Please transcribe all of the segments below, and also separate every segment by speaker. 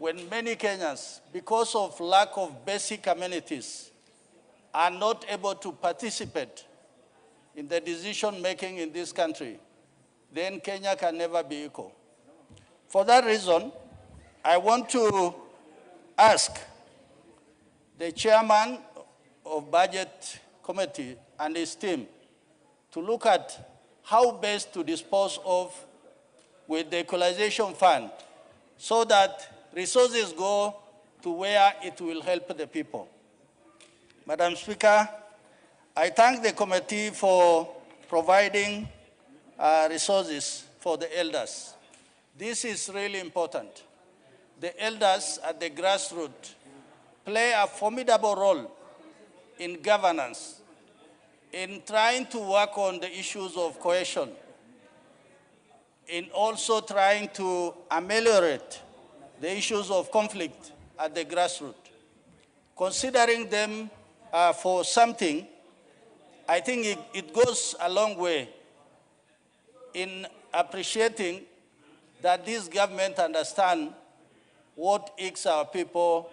Speaker 1: when many Kenyans, because of lack of basic amenities, are not able to participate in the decision-making in this country, then Kenya can never be equal. For that reason, I want to ask the chairman of Budget Committee and his team to look at how best to dispose of with the equalization fund so that resources go to where it will help the people. Madam Speaker, I thank the committee for providing resources for the elders. This is really important. The elders at the grassroots play a formidable role in governance, in trying to work on the issues of cohesion, in also trying to ameliorate the issues of conflict at the grassroots. Considering them for something, I think it goes a long way in appreciating that this government understands what aches our people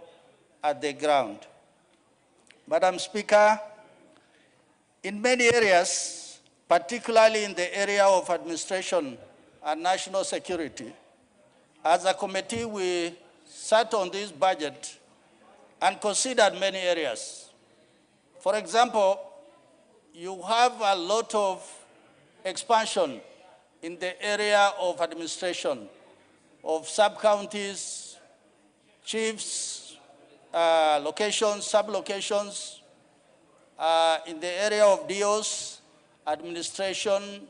Speaker 1: at the ground. Madam Speaker, in many areas, particularly in the area of administration and national security, as a committee, we sat on this budget and considered many areas. For example, you have a lot of expansion in the area of administration, of sub-counties, chiefs, locations, sub-locations, in the area of DOs, administration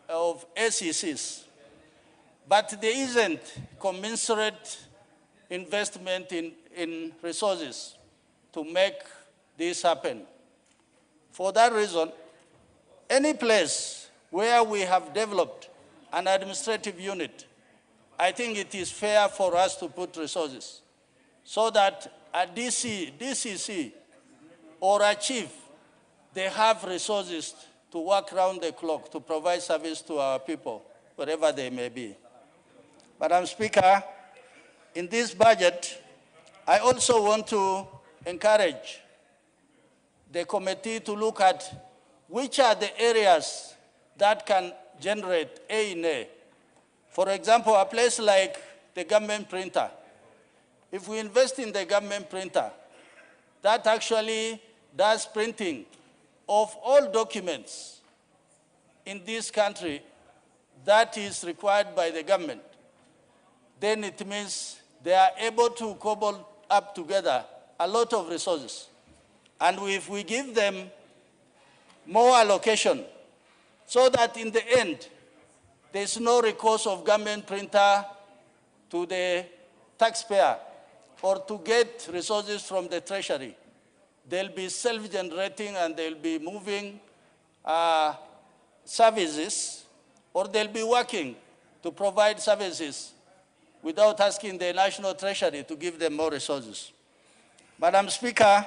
Speaker 1: of SECs. But there isn't commensurate investment in resources to make this happen. For that reason, any place where we have developed an administrative unit, I think it is fair for us to put resources so that a DCC, or a chief, they have resources to work around the clock to provide service to our people, wherever they may be. Madam Speaker, in this budget, I also want to encourage the committee to look at which are the areas that can generate A. For example, a place like the government printer. If we invest in the government printer, that actually does printing of all documents in this country that is required by the government, then it means they are able to cobble up together a lot of resources. And if we give them more allocation, so that in the end, there's no recourse of government printer to the taxpayer or to get resources from the treasury. They'll be self-generating and they'll be moving services, or they'll be working to provide services without asking the National Treasury to give them more resources. Madam Speaker,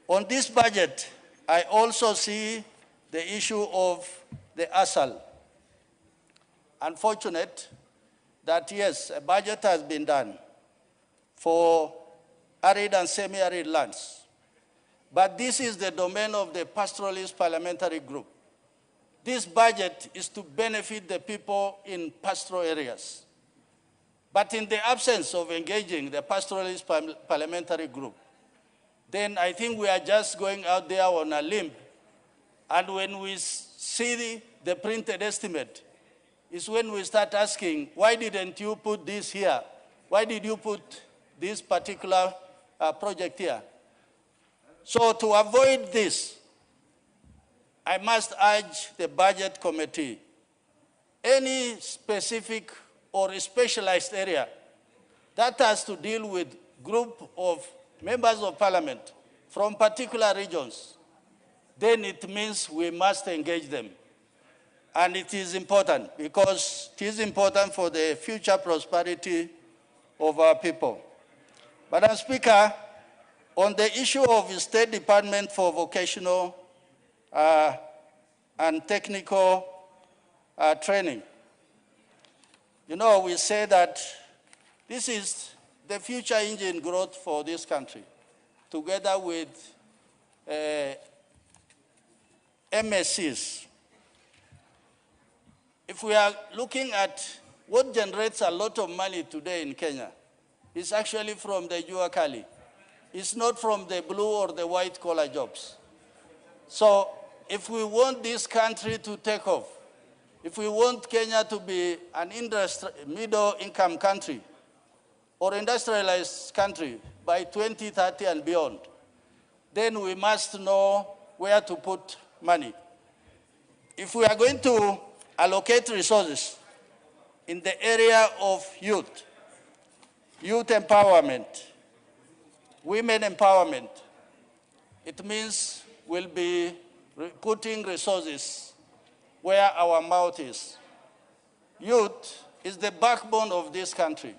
Speaker 1: on this budget, I also see the issue of the ASAL. Unfortunate that, yes, a budget has been done for arid and semi-arid lands. But this is the domain of the pastoralist parliamentary group. This budget is to benefit the people in pastoral areas. But in the absence of engaging the pastoralist parliamentary group, then I think we are just going out there on a limb. And when we see the printed estimate, is when we start asking, why didn't you put this here? Why did you put this particular project here? So to avoid this, I must urge the budget committee, any specific or specialized area that has to deal with group of members of parliament from particular regions, then it means we must engage them. And it is important because it is important for the future prosperity of our people. Madam Speaker, on the issue of the State Department for Vocational and Technical Training, you know, we say that this is the future engine growth for this country, together with MSCs. If we are looking at what generates a lot of money today in Kenya, it's actually from the Jua Kali. It's not from the blue or the white collar jobs. So if we want this country to take off, if we want Kenya to be an middle income country or industrialized country by 2030 and beyond, then we must know where to put money. If we are going to allocate resources in the area of youth empowerment, women empowerment, it means we'll be putting resources where our mouth is. Youth is the backbone of this country.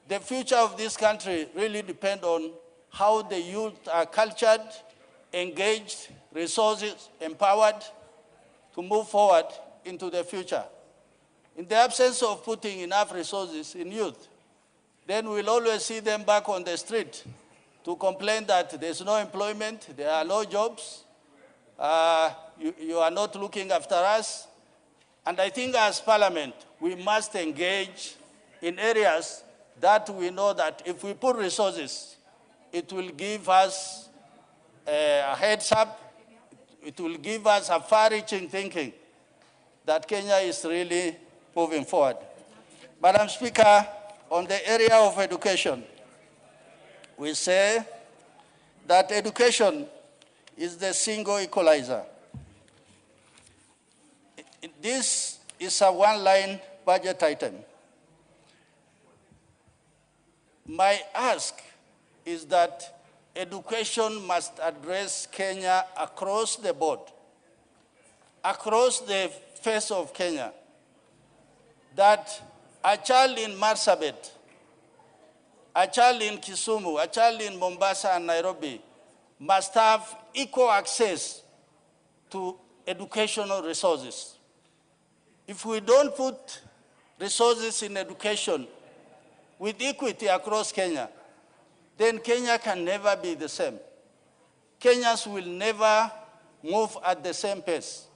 Speaker 1: The future of this country really depends on how the youth are cultured, engaged, resources, empowered to move forward into the future. In the absence of putting enough resources in youth, then we'll always see them back on the street to complain that there's no employment, there are no jobs, you are not looking after us. And I think as Parliament, we must engage in areas that we know that if we put resources, it will give us a heads up, it will give us a far-reaching thinking that Kenya is really moving forward. Madam Speaker, on the area of education, we say that education is the single equalizer. This is a one-line budget item. My ask is that education must address Kenya across the board, across the face of Kenya, that a child in Marsabit, a child in Kisumu, a child in Mombasa and Nairobi must have equal access to educational resources. If we don't put resources in education with equity across Kenya, then Kenya can never be the same. Kenyans will never move at the same pace.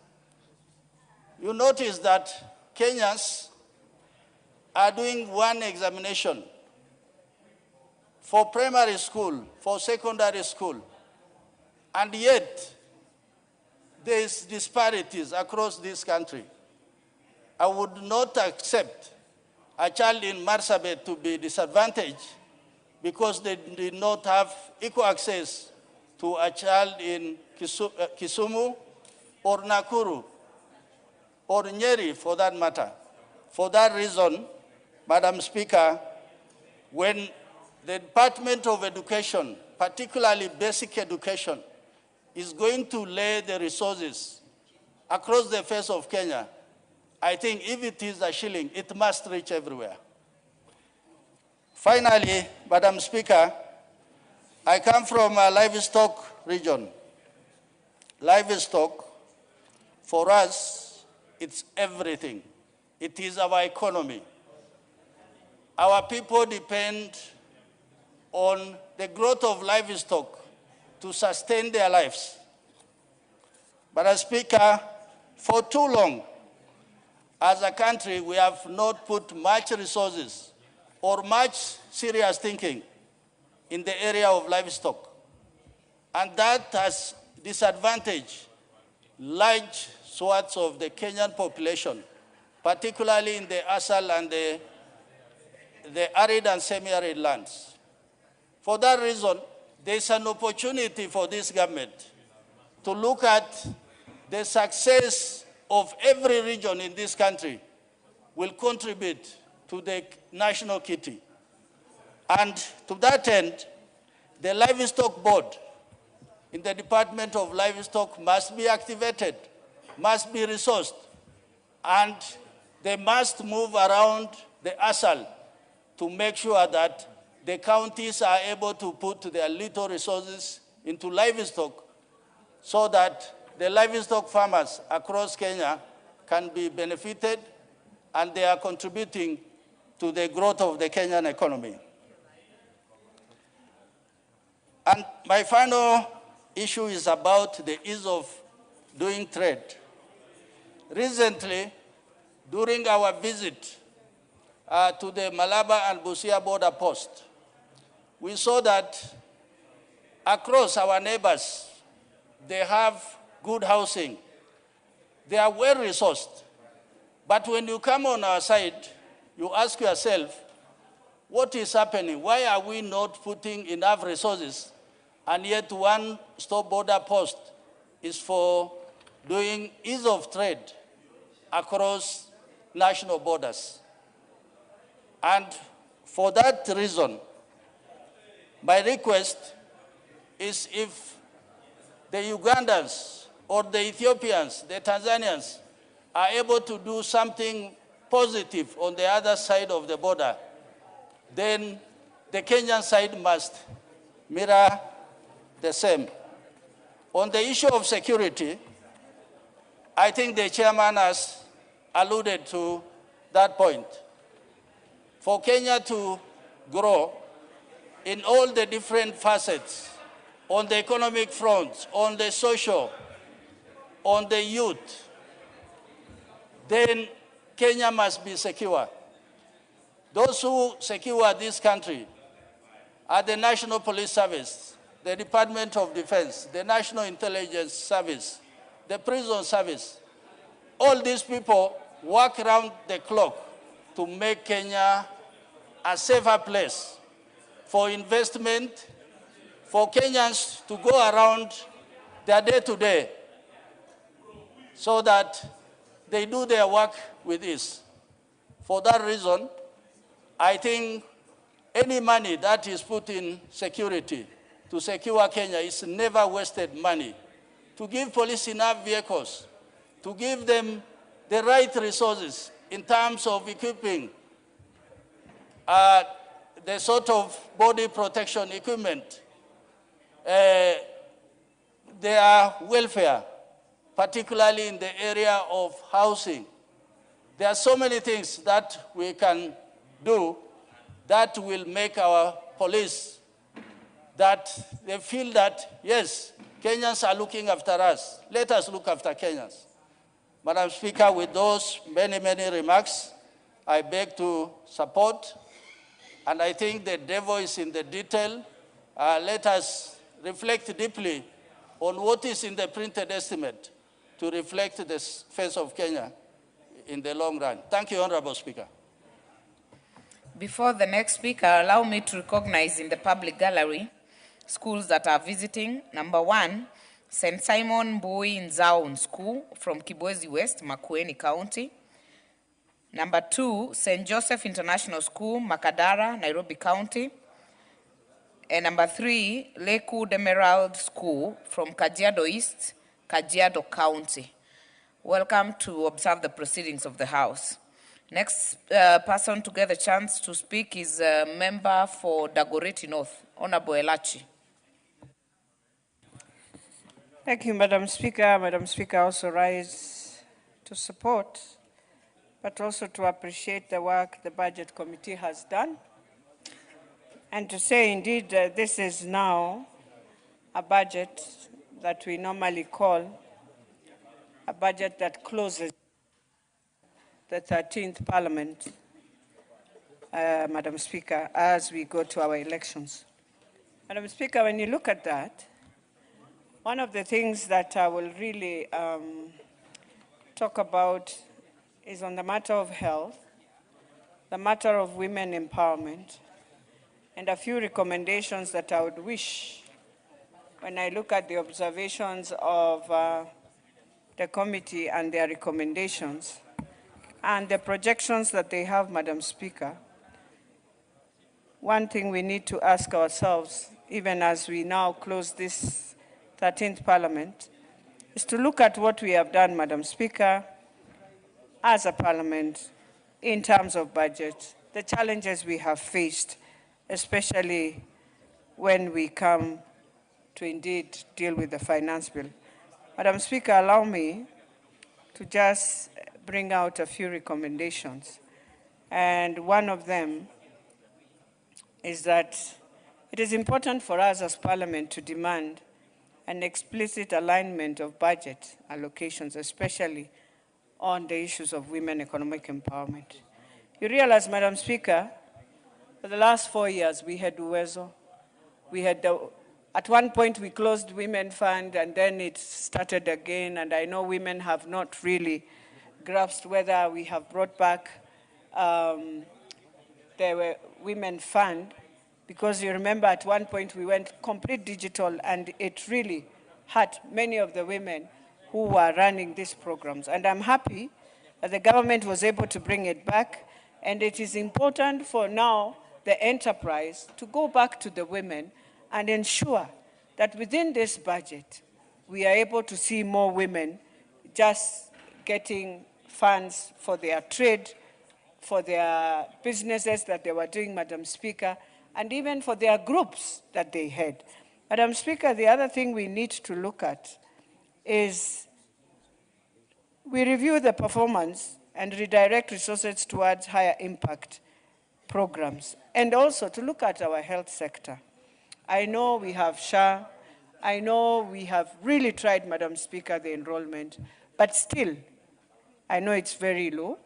Speaker 1: You notice that Kenyans are doing one examination for primary school, for secondary school, and yet there is disparities across this country. I would not accept a child in Marsabit to be disadvantaged because they did not have equal access to a child in Kisumu or Nakuru or Nyeri for that matter. For that reason, Madam Speaker, when the Department of Education, particularly basic education, is going to lay the resources across the face of Kenya, I think if it is a shilling, it must reach everywhere. Finally, Madam Speaker, I come from a livestock region. Livestock, for us, it's everything. It is our economy. Our people depend on the growth of livestock to sustain their lives. Madam Speaker, for too long, as a country, we have not put much resources or much serious thinking in the area of livestock. And that has disadvantaged large swaths of the Kenyan population, particularly in the ASAL and the arid and semi-arid lands. For that reason, there is an opportunity for this government to look at the success of every region in this country will contribute to the national kitty. And to that end, the Livestock Board in the Department of Livestock must be activated, must be resourced, and they must move around the ASAL to make sure that the counties are able to put their little resources into livestock so that the livestock farmers across Kenya can be benefited and they are contributing to the growth of the Kenyan economy. And my final issue is about the ease of doing trade. Recently, during our visit to the Malaba and Busia border post, we saw that across our neighbors, they have good housing. They are well resourced. But when you come on our side, you ask yourself, what is happening? Why are we not putting enough resources? And yet one stop border post is for doing ease of trade across national borders. And for that reason, my request is if the Ugandans or the Ethiopians, the Tanzanians, are able to do something positive on the other side of the border, then the Kenyan side must mirror the same. On the issue of security, I think the chairman has alluded to that point. For Kenya to grow in all the different facets, on the economic front, on the social, on the youth, then Kenya must be secure. Those who secure this country are the National Police Service, the Department of Defense, the National Intelligence Service, the Prison Service. All these people work around the clock to make Kenya a safer place for investment, for Kenyans to go around their day-to-day so that they do their work with ease. For that reason, I think any money that is put in security to secure Kenya is never wasted money. To give police enough vehicles, to give them the right resources in terms of equipping the sort of body protection equipment, their welfare, particularly in the area of housing. There are so many things that we can do that will make our police, that they feel that, yes, Kenyans are looking after us. Let us look after Kenyans. Madam Speaker, with those many, many remarks, I beg to support. And I think the devil is in the detail. Let us reflect deeply on what is in the printed estimate to reflect the face of Kenya in the long run. Thank you, Honorable Speaker.
Speaker 2: Before the next speaker, allow me to recognize in the public gallery schools that are visiting. Number 1, St. Simon Boy Nzaun School from Kibwezi West, Makueni County. Number 2, St. Joseph International School, Makadara, Nairobi County. And number 3, Lakewood Emerald School from Kajiado East, Kajiado County. Welcome to observe the proceedings of the House. Next person to get the chance to speak is a member for Dagoretti North, Honorable Elachi.
Speaker 3: Thank you, Madam Speaker. Madam Speaker, also rise to support, but also to appreciate the work the Budget Committee has done, and to say indeed this is now a budget that we normally call a budget that closes the 13th Parliament, Madam Speaker, as we go to our elections. Madam Speaker, when you look at that, one of the things that I will really talk about is on the matter of health, the matter of women empowerment, and a few recommendations that I would wish, when I look at the observations of the committee and their recommendations, and the projections that they have, Madam Speaker, one thing we need to ask ourselves, even as we now close this 13th Parliament, is to look at what we have done, Madam Speaker, as a Parliament, in terms of budget, the challenges we have faced, especially when we come to indeed deal with the finance bill. Madam Speaker, allow me to just bring out a few recommendations. And one of them is that It is important for us as Parliament to demand an explicit alignment of budget allocations, especially on the issues of women economic empowerment. You realize, Madam Speaker, for the last 4 years, we had Uwezo. We had at one point, we closed Women Fund, and then it started again, and I know women have not really grasped whether we have brought back the Women Fund, because you remember at one point we went complete digital, and it really hurt many of the women who were running these programs. And I'm happy that the government was able to bring it back, and it is important for now the enterprise to go back to the women and ensure that within this budget, we are able to see more women just getting funds for their trade, for their businesses that they were doing, Madam Speaker, and even for their groups that they had. Madam Speaker, the other thing we need to look at is we review the performance and redirect resources towards higher impact programs, and also to look at our health sector. I know we have SHA. I know we have really tried, Madam Speaker, the enrollment, but still, I know it's very low.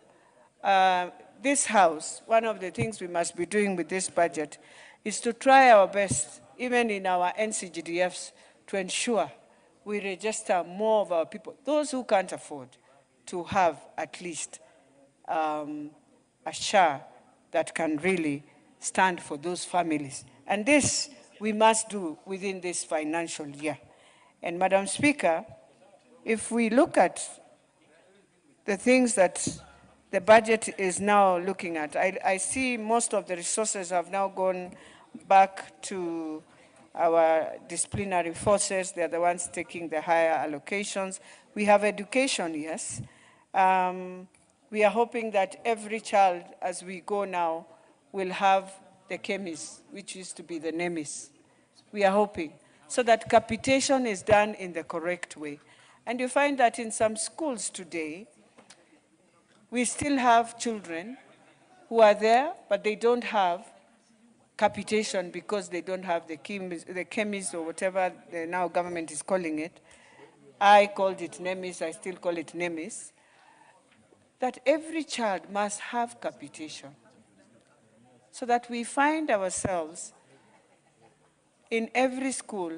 Speaker 3: This House, one of the things we must be doing with this budget is to try our best, even in our NCGDFs, to ensure we register more of our people, those who can't afford to have at least a SHA that can really stand for those families. And this we must do within this financial year. And Madam Speaker, if we look at the things that the budget is now looking at, I see most of the resources have now gone back to our disciplinary forces. They're the ones taking the higher allocations. We have education, yes. We are hoping that every child, as we go now, will have the chemis, which used to be the NEMIS. We are hoping, so that capitation is done in the correct way. And you find that in some schools today, we still have children who are there, but they don't have capitation because they don't have the chemis or whatever the now government is calling it. I called it NEMIS, I still call it NEMIS. That every child must have capitation, so that we find ourselves in every school,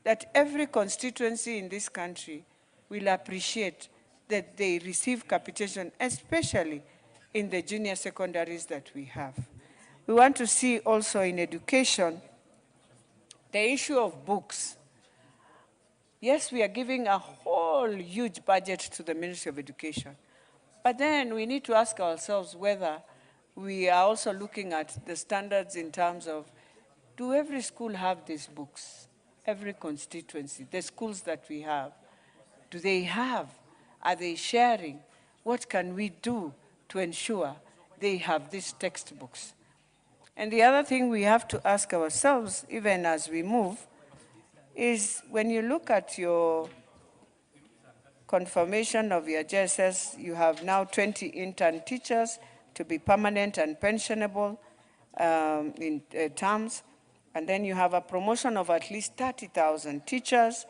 Speaker 3: that every constituency in this country will appreciate that they receive capitation, especially in the junior secondaries that we have. We want to see also in education the issue of books. Yes, we are giving a whole huge budget to the Ministry of Education, but then we need to ask ourselves whether we are also looking at the standards in terms of, do every school have these books? Every constituency, the schools that we have, do they have? Are they sharing? What can we do to ensure they have these textbooks? And the other thing we have to ask ourselves, even as we move, is when you look at your confirmation of your JSS, you have now 20 intern teachers to be permanent and pensionable in terms. And then you have a promotion of at least 30,000 teachers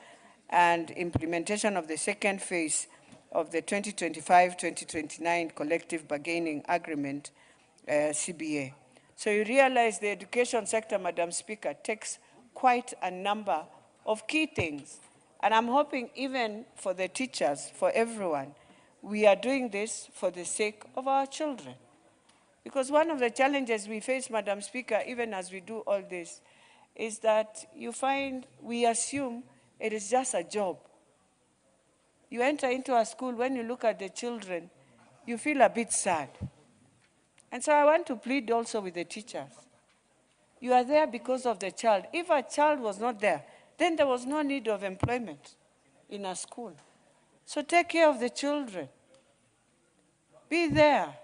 Speaker 3: and implementation of the second phase of the 2025-2029 collective bargaining agreement, CBA. So you realize the education sector, Madam Speaker, takes quite a number of key things. And I'm hoping even for the teachers, for everyone, we are doing this for the sake of our children. Because one of the challenges we face, Madam Speaker, even as we do all this, is that you find we assume it is just a job. You enter into a school, when you look at the children, you feel a bit sad. And so I want to plead also with the teachers. You are there because of the child. If a child was not there, then there was no need of employment in a school. So take care of the children. Be there.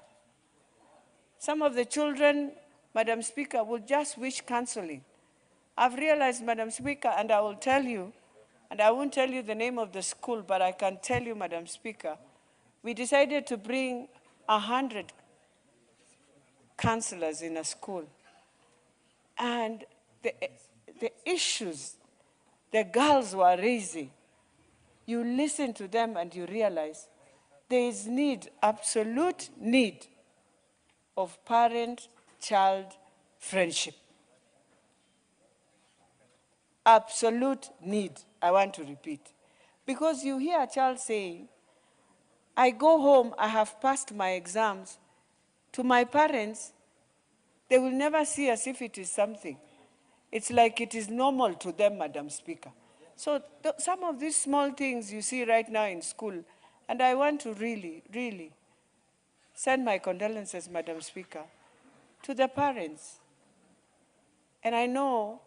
Speaker 3: Some of the children, Madam Speaker, will just wish counseling. I've realized, Madam Speaker, and I will tell you, and I won't tell you the name of the school, but I can tell you, Madam Speaker, we decided to bring 100 counselors in a school. And the issues the girls were raising, you listen to them and you realize there is need, absolute need, of parent-child friendship. Absolute need, I want to repeat. Because you hear a child saying, I go home, I have passed my exams. To my parents, they will never see as if it is something. It's like it is normal to them, Madam Speaker. So some of these small things you see right now in school, and I want to really, really send my condolences, Madam Speaker, to the parents. And I know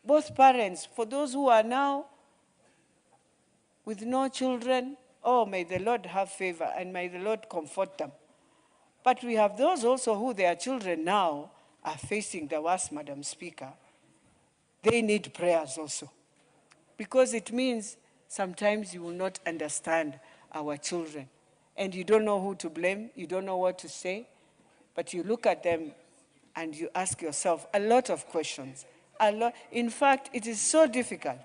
Speaker 3: both parents, for those who are now with no children, oh, may the Lord have favor and may the Lord comfort them. But we have those also who their children now are facing the worst, Madam Speaker. They need prayers also. Because it means sometimes you will not understand our children. And you don't know who to blame, you don't know what to say, but you look at them and you ask yourself a lot of questions. In fact, it is so difficult.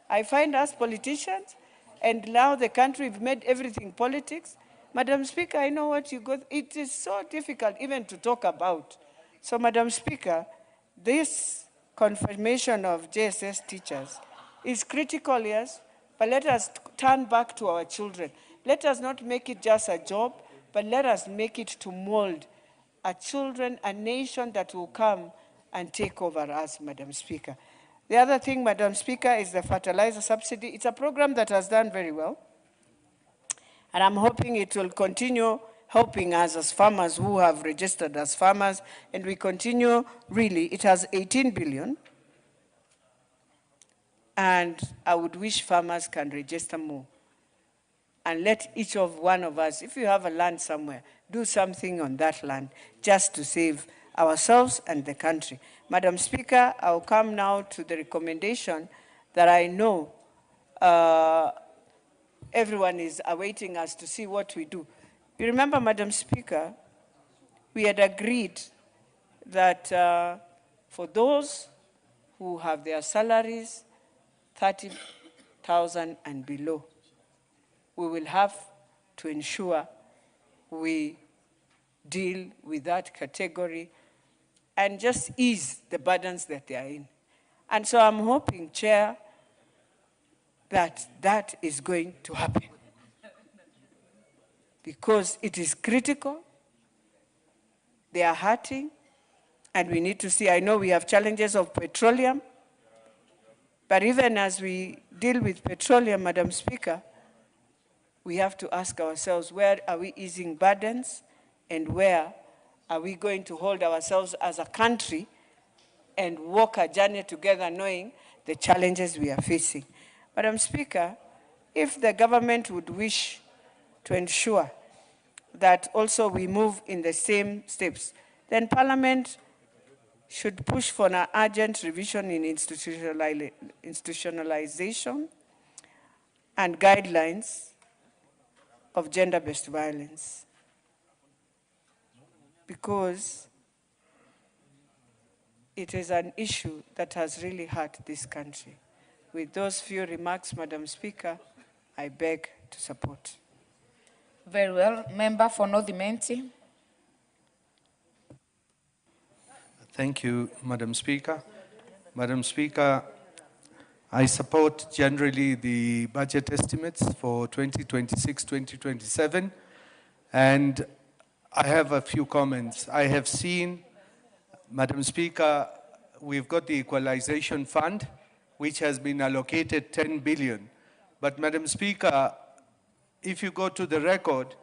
Speaker 3: I find us politicians, and now the country, we've made everything politics. Madam Speaker, I know what you go through. It is so difficult even to talk about. So, Madam Speaker, this confirmation of JSS teachers is critical, yes, but let us turn back to our children. Let us not make it just a job, but let us make it to mold a children, a nation that will come and take over us, Madam Speaker. The other thing, Madam Speaker, is the fertilizer subsidy. It's a program that has done very well. And I'm hoping it will continue helping us as farmers who have registered as farmers. And we continue, really, it has 18 billion. And I would wish farmers can register more. And let each of one of us, if you have a land somewhere, do something on that land just to save ourselves and the country. Madam Speaker, I'll come now to the recommendation that I know everyone is awaiting us to see what we do. You remember, Madam Speaker, we had agreed that for those who have their salaries 30,000 and below, we will have to ensure we deal with that category and just ease the burdens that they are in. And so I'm hoping, Chair, that that is going to happen. Because it is critical, they are hurting, and we need to see, I know we have challenges of petroleum, but even as we deal with petroleum, Madam Speaker, we have to ask ourselves, where are we easing burdens, and where are we going to hold ourselves as a country and walk a journey together knowing the challenges we are facing. Madam Speaker, if the government would wish to ensure that also we move in the same steps, then Parliament should push for an urgent revision in institutionalization and guidelines of gender-based violence. Because it is an issue that has really hurt this country. With those few remarks, Madam Speaker, I beg to support.
Speaker 2: Very well. Member for North Imenti.
Speaker 4: Thank you, Madam Speaker. Madam Speaker, I support generally the budget estimates for 2026-2027, and I have a few comments. I have seen, Madam Speaker, we've got the Equalization Fund, which has been allocated 10 billion. But Madam Speaker, if you go to the record,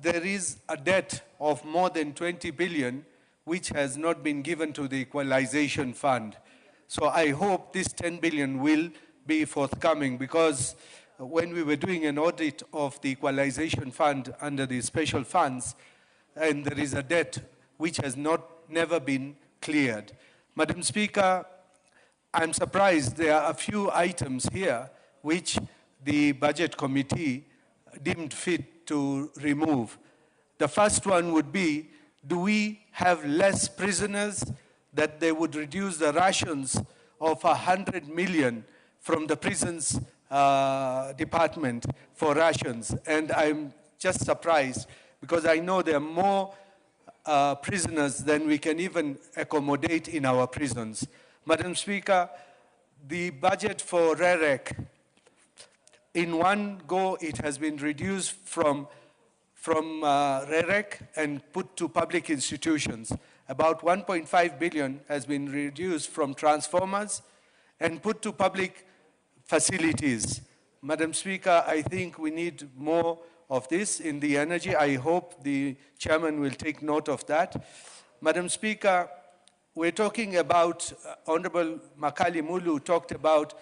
Speaker 4: there is a debt of more than 20 billion which has not been given to the Equalization Fund. So I hope this 10 billion will be forthcoming, because when we were doing an audit of the Equalization Fund under the special funds, and there is a debt which has never been cleared. Madam Speaker, I'm surprised there are a few items here which the Budget Committee deemed fit to remove. The first one would be, do we have less prisoners that they would reduce the rations of 100 million from the prisons department for rations. And I'm just surprised because I know there are more prisoners than we can even accommodate in our prisons. Madam Speaker, the budget for REREC, in one go, it has been reduced from REREC and put to public institutions. About 1.5 billion has been reduced from transformers and put to public facilities. Madam Speaker, I think we need more of this in the energy. I hope the chairman will take note of that. Madam Speaker, we're talking about, Honorable Makali Mulu talked about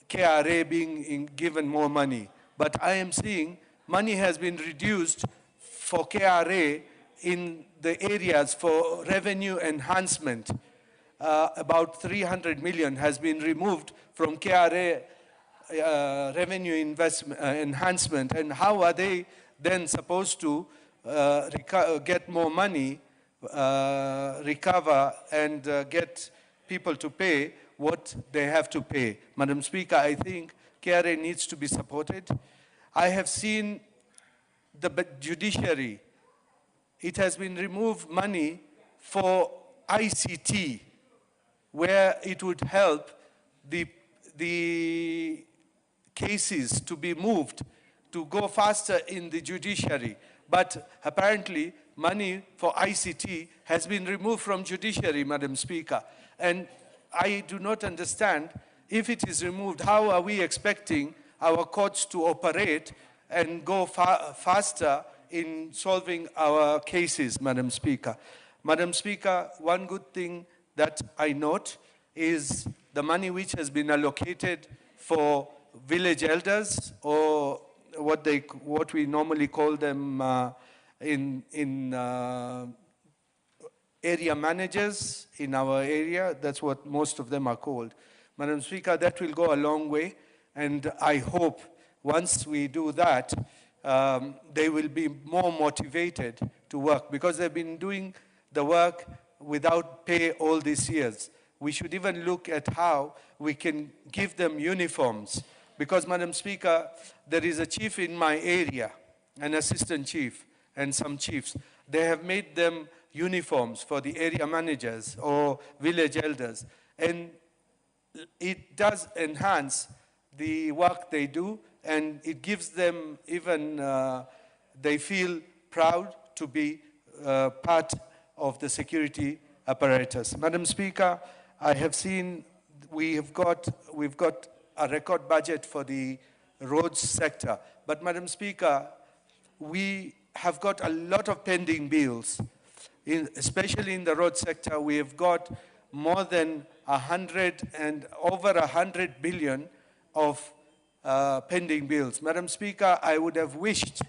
Speaker 4: KRA being given more money. But I am seeing money has been reduced for KRA in the areas for revenue enhancement. About 300 million has been removed from KRA revenue enhancement. And how are they then supposed to get more money, recover, and get people to pay what they have to pay? Madam Speaker, I think KRA needs to be supported. I have seen the judiciary. It has been removed money for ICT, where it would help the cases to be moved to go faster in the judiciary. But apparently, money for ICT has been removed from judiciary, Madam Speaker. And I do not understand, if it is removed, how are we expecting our courts to operate and go faster in solving our cases, Madam Speaker? Madam Speaker, one good thing that I note is the money which has been allocated for village elders, or what we normally call them in area managers in our area. That's what most of them are called. Madam Speaker, that will go a long way, and I hope once we do that, they will be more motivated to work, because they've been doing the work without pay all these years. We should even look at how we can give them uniforms, because, Madam Speaker, there is a chief in my area, an assistant chief, and some chiefs. They have made them uniforms for the area managers or village elders, and it does enhance the work they do, and it gives them even, they feel proud to be part of the security apparatus. Madam Speaker, I have seen we've got a record budget for the roads sector, but Madam Speaker, we have got a lot of pending bills. Especially in the road sector, we have got more than 100 and over 100 billion of pending bills. Madam Speaker, I would have wished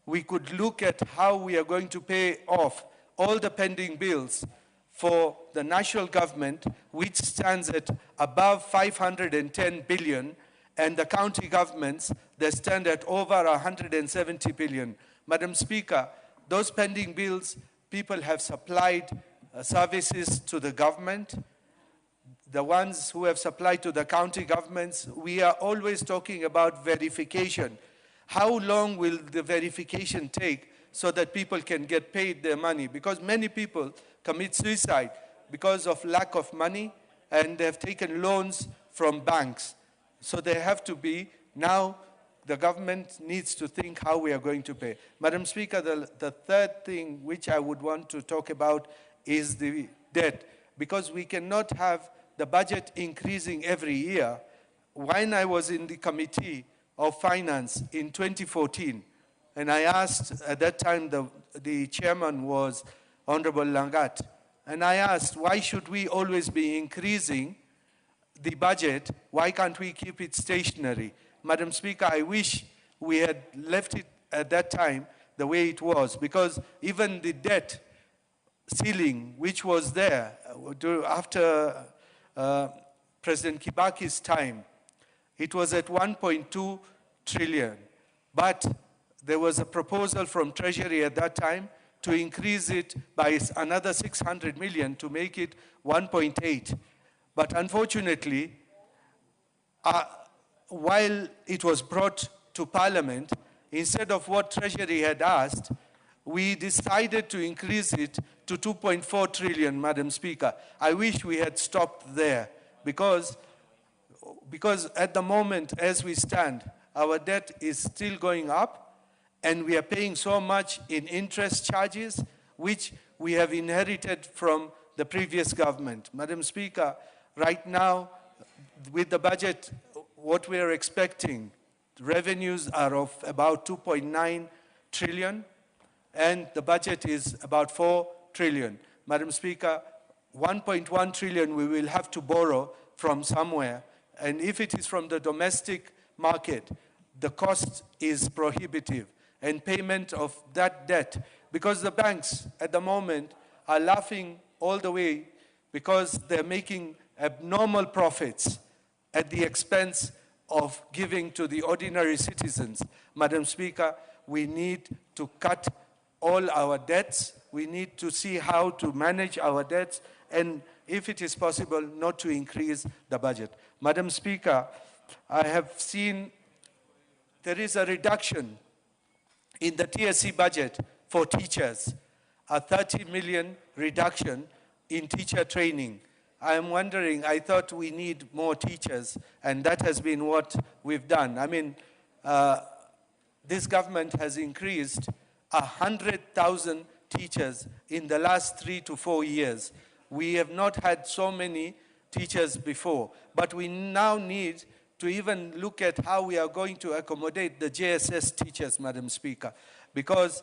Speaker 4: we could look at how we are going to pay off all the pending bills for the national government, which stands at above 510 billion, and the county governments, they stand at over 170 billion. Madam Speaker, those pending bills, people have supplied services to the government. The ones who have supplied to the county governments, we are always talking about verification. How long will the verification take so that people can get paid their money? Because many people commit suicide because of lack of money, and they have taken loans from banks. So they have to be, now the government needs to think how we are going to pay. Madam Speaker, the third thing which I would want to talk about is the debt, because we cannot have the budget increasing every year. When I was in the Committee of Finance in 2014, and I asked, at that time the chairman was Honorable Langat, and I asked, why should we always be increasing the budget? Why can't we keep it stationary? Madam Speaker, I wish we had left it at that time the way it was, because even the debt ceiling, which was there after President Kibaki's time, it was at 1.2 trillion. But there was a proposal from Treasury at that time to increase it by another 600 million to make it 1.8. But unfortunately, while it was brought to Parliament, instead of what Treasury had asked, we decided to increase it to 2.4 trillion, Madam Speaker. I wish we had stopped there because at the moment, as we stand, our debt is still going up and we are paying so much in interest charges, which we have inherited from the previous government. Madam Speaker, right now, with the budget, what we are expecting, revenues are of about 2.9 trillion, and the budget is about 4 trillion. Madam Speaker, 1.1 trillion we will have to borrow from somewhere, and if it is from the domestic market, the cost is prohibitive, and payment of that debt, because the banks at the moment are laughing all the way because they're making abnormal profits at the expense of giving to the ordinary citizens. Madam Speaker, we need to cut all our debts. We need to see how to manage our debts, and if it is possible, not to increase the budget. Madam Speaker, I have seen there is a reduction in the TSC budget for teachers, a 30 million reduction in teacher training. I am wondering, I thought we need more teachers, and that has been what we've done. I mean, this government has increased 100,000 teachers in the last 3 to 4 years. We have not had so many teachers before, but we now need to even look at how we are going to accommodate the JSS teachers, Madam Speaker, because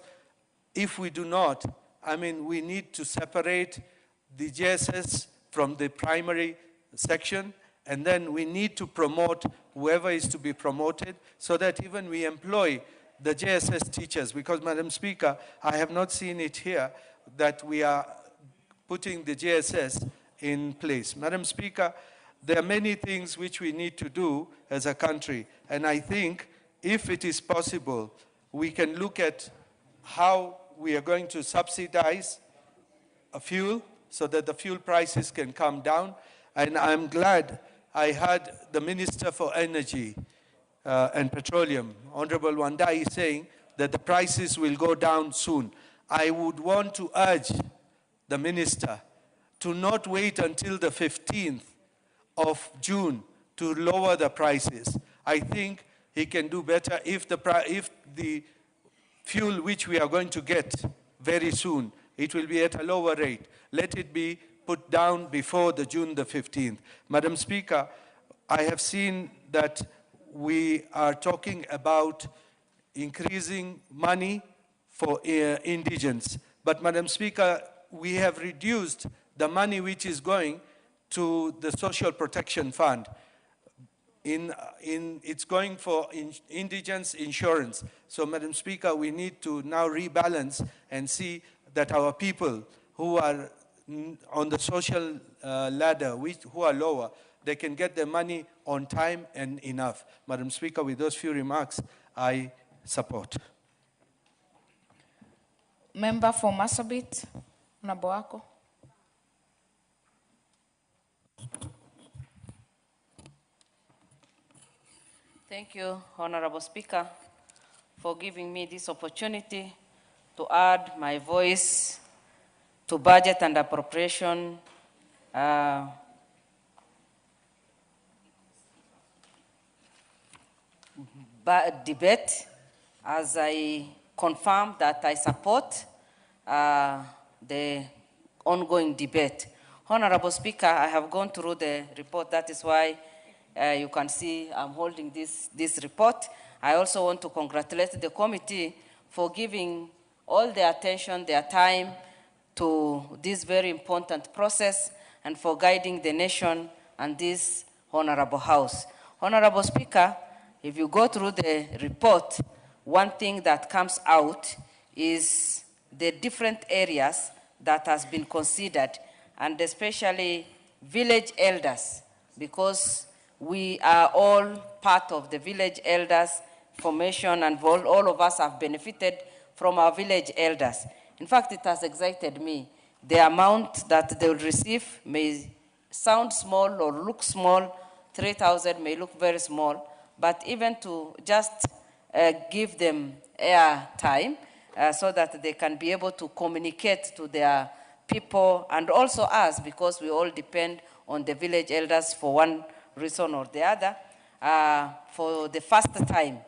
Speaker 4: if we do not, I mean, we need to separate the JSS from the primary section, and then we need to promote whoever is to be promoted so that even we employ the JSS teachers, because, Madam Speaker, I have not seen it here that we are putting the JSS in place. Madam Speaker, there are many things which we need to do as a country, and I think if it is possible, we can look at how we are going to subsidize a fuel so that the fuel prices can come down. And I'm glad I heard the Minister for Energy and Petroleum, Honorable Wandai, saying that the prices will go down soon. I would want to urge the Minister to not wait until the 15th of June to lower the prices. I think he can do better if the fuel which we are going to get very soon, it will be at a lower rate. Let it be put down before the June the 15th. Madam Speaker, I have seen that we are talking about increasing money for indigents. But Madam Speaker, we have reduced the money which is going to the Social Protection Fund. It's going for indigents insurance. So, Madam Speaker, we need to now rebalance and see that our people who are on the social ladder, who are lower, they can get their money on time and enough. Madam Speaker, with those few remarks, I support.
Speaker 2: Member for Marsabit, Naboako.
Speaker 5: Thank you, Honorable Speaker, for giving me this opportunity to add my voice to budget and appropriation debate, as I confirm that I support the ongoing debate. Honorable Speaker, I have gone through the report. That is why you can see I'm holding this report. I also want to congratulate the committee for giving all their attention, their time to this very important process and for guiding the nation and this Honorable House. Honorable Speaker, if you go through the report, one thing that comes out is the different areas that has been considered, and especially village elders, because we are all part of the village elders formation, and all of us have benefited from our village elders. In fact, it has excited me. The amount that they will receive may sound small or look small. 3,000 may look very small, but even to just give them air time so that they can be able to communicate to their people and also us, because we all depend on the village elders for one reason or the other. For the first time,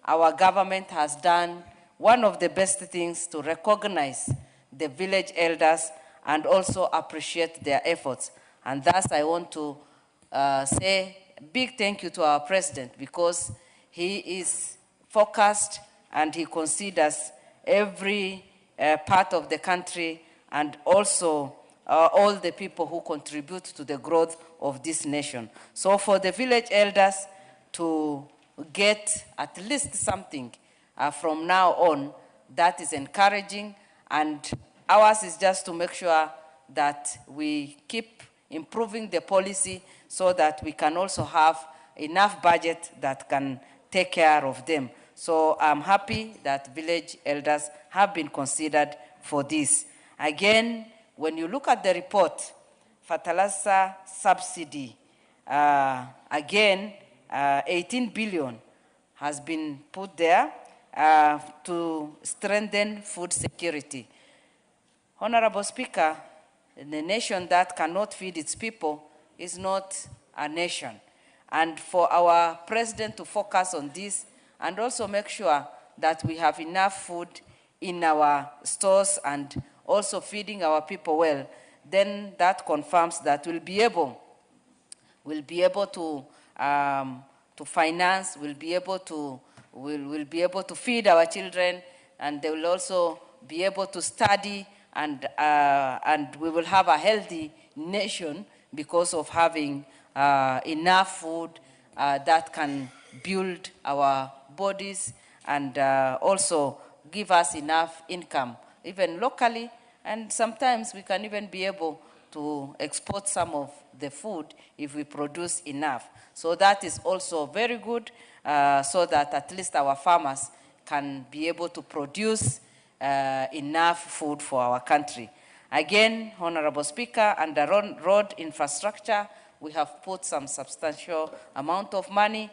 Speaker 5: our government has done one of the best things to recognize the village elders and also appreciate their efforts. And thus I want to say a big thank you to our president, because he is focused and he considers every part of the country and also all the people who contribute to the growth of this nation. So for the village elders to get at least something from now on, that is encouraging, and ours is just to make sure that we keep improving the policy so that we can also have enough budget that can take care of them. So I'm happy that village elders have been considered for this. Again, when you look at the report, fertilizer subsidy, again, 18 billion has been put there to strengthen food security. Honorable Speaker, the nation that cannot feed its people is not a nation. And for our president to focus on this and also make sure that we have enough food in our stores and also feeding our people well, then that confirms that we'll be able to finance, we'll be able to feed our children, and they will also be able to study, and we will have a healthy nation because of having enough food that can build our bodies and also give us enough income, even locally, and sometimes we can even be able to export some of the food if we produce enough. So that is also very good, so that at least our farmers can be able to produce enough food for our country. Again, Honorable Speaker, under road infrastructure, we have put some substantial amount of money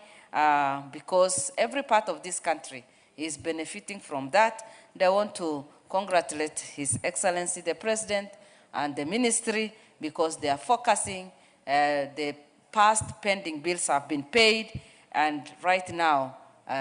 Speaker 5: because every part of this country is benefiting from that. And I want to congratulate His Excellency the President and the ministry, because they are focusing. The past pending bills have been paid, and right now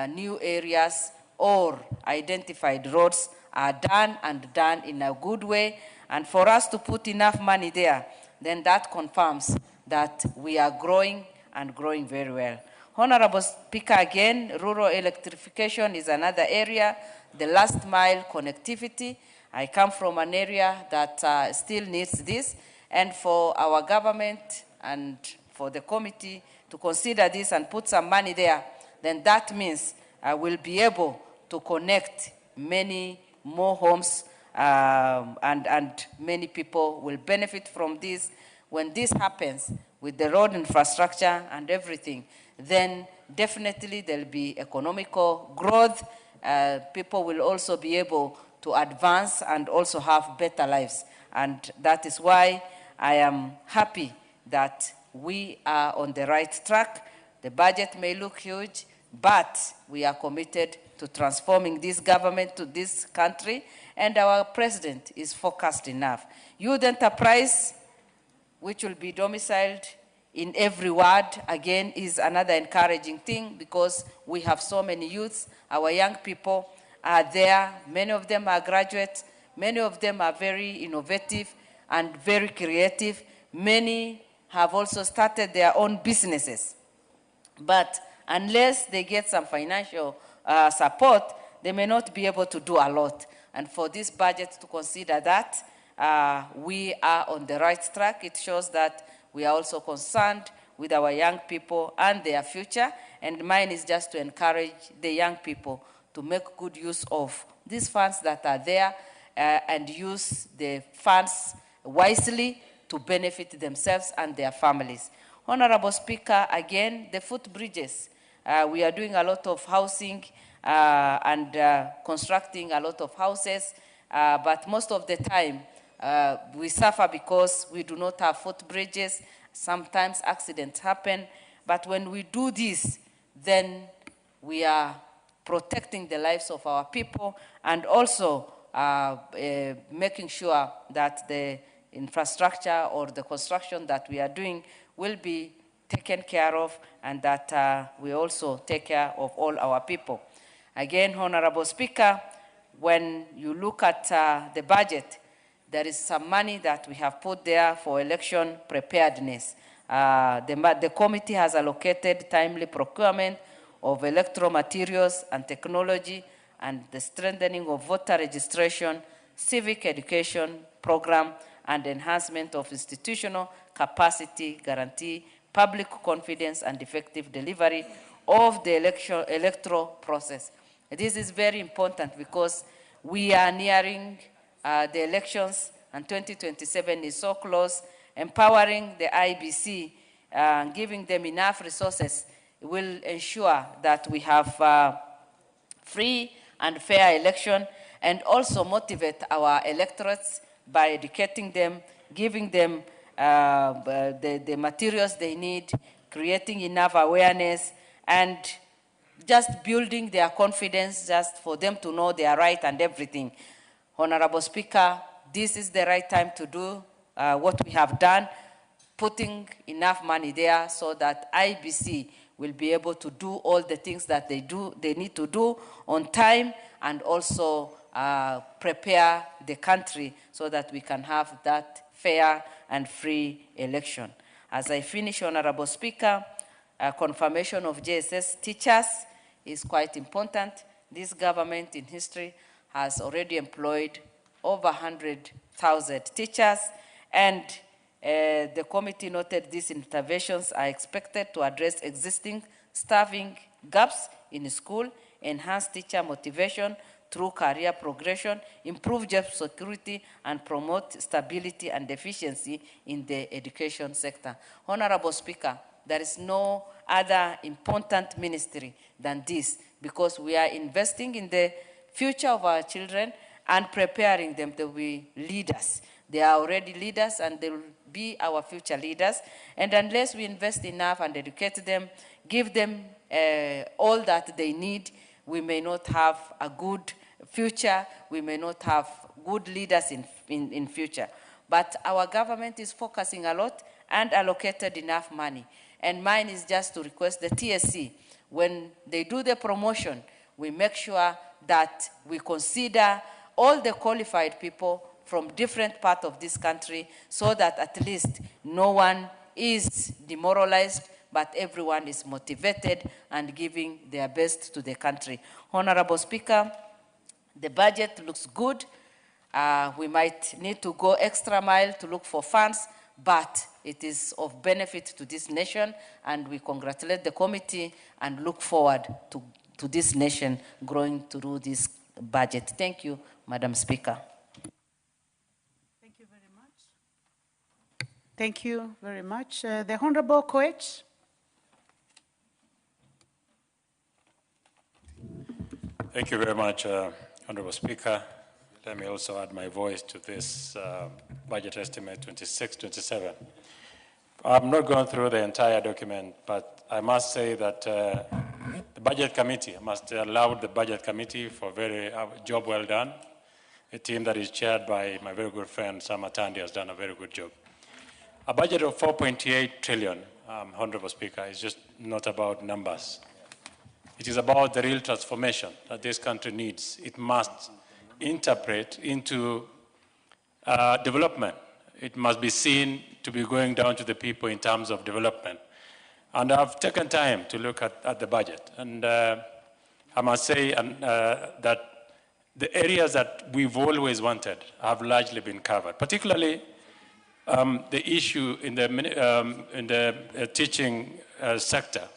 Speaker 5: new areas or identified roads are done, and done in a good way. And for us to put enough money there, then that confirms that we are growing and growing very well. Honorable Speaker, again, rural electrification is another area, the last mile connectivity. I come from an area that still needs this, and for our government and for the committee to consider this and put some money there, then that means we'll be able to connect many more homes, and many people will benefit from this. When this happens with the road infrastructure and everything, then definitely there'll be economical growth. People will also be able to advance and also have better lives. And that is why I am happy that we are on the right track. The budget may look huge, but we are committed to transforming this government to this country, and our president is focused enough. Youth enterprise, which will be domiciled in every ward, again, is another encouraging thing, because we have so many youths. Our young people are there. Many of them are graduates. Many of them are very innovative and very creative. Many have also started their own businesses. But unless they get some financial support, they may not be able to do a lot. And for this budget to consider that, we are on the right track. It shows that we are also concerned with our young people and their future. And mine is just to encourage the young people to make good use of these funds that are there and use the funds wisely to benefit themselves and their families. Honorable Speaker, again, the footbridges. We are doing a lot of housing and constructing a lot of houses but most of the time, we suffer because we do not have footbridges. Sometimes accidents happen, but when we do this, then we are protecting the lives of our people and also making sure that the infrastructure or the construction that we are doing will be taken care of, and that we also take care of all our people. Again, Honorable Speaker, when you look at the budget, there is some money that we have put there for election preparedness. The committee has allocated timely procurement of electoral materials and technology and the strengthening of voter registration, civic education program, and enhancement of institutional capacity, guarantee public confidence and effective delivery of the electoral process. This is very important because we are nearing the elections and 2027 is so close. Empowering the IBC, giving them enough resources will ensure that we have free and fair election, and also motivate our electorates by educating them, giving them the materials they need, creating enough awareness, and just building their confidence just for them to know they are right and everything. Honorable Speaker, this is the right time to do what we have done, putting enough money there so that IBC will be able to do all the things that they need to do on time, and also prepare the country so that we can have that fair and free election. As I finish, Honorable Speaker, confirmation of JSS teachers is quite important. This government in history has already employed over 100,000 teachers, and the committee noted these interventions are expected to address existing staffing gaps in school, enhance teacher motivation through career progression, improve job security, and promote stability and efficiency in the education sector. Honorable Speaker, there is no other important ministry than this, because we are investing in the future of our children and preparing them to be leaders. They are already leaders and they will be our future leaders. And unless we invest enough and educate them, give them all that they need, we may not have a good future, we may not have good leaders in future. But our government is focusing a lot and allocated enough money. And mine is just to request the TSC, when they do the promotion, we make sure that we consider all the qualified people from different parts of this country, so that at least no one is demoralized, but everyone is motivated and giving their best to the country. Honorable Speaker, the budget looks good. We might need to go extra mile to look for funds, but it is of benefit to this nation, and we congratulate the committee and look forward to this nation growing through this budget. Thank you, Madam Speaker.
Speaker 6: Thank you very much. Thank you very much. The Honorable Koech.
Speaker 7: Thank you very much, Honorable Speaker. Let me also add my voice to this budget estimate 26-27. I'm not going through the entire document, but I must say that the Budget Committee, I must allow the Budget Committee for very job well done. A team that is chaired by my very good friend Sam Atandi has done a very good job. A budget of 4.8 trillion, Honorable Speaker, is just not about numbers. It is about the real transformation that this country needs. It must interpret into development. It must be seen to be going down to the people in terms of development. And I've taken time to look at the budget. And I must say that the areas that we've always wanted have largely been covered, particularly the issue in the teaching sector.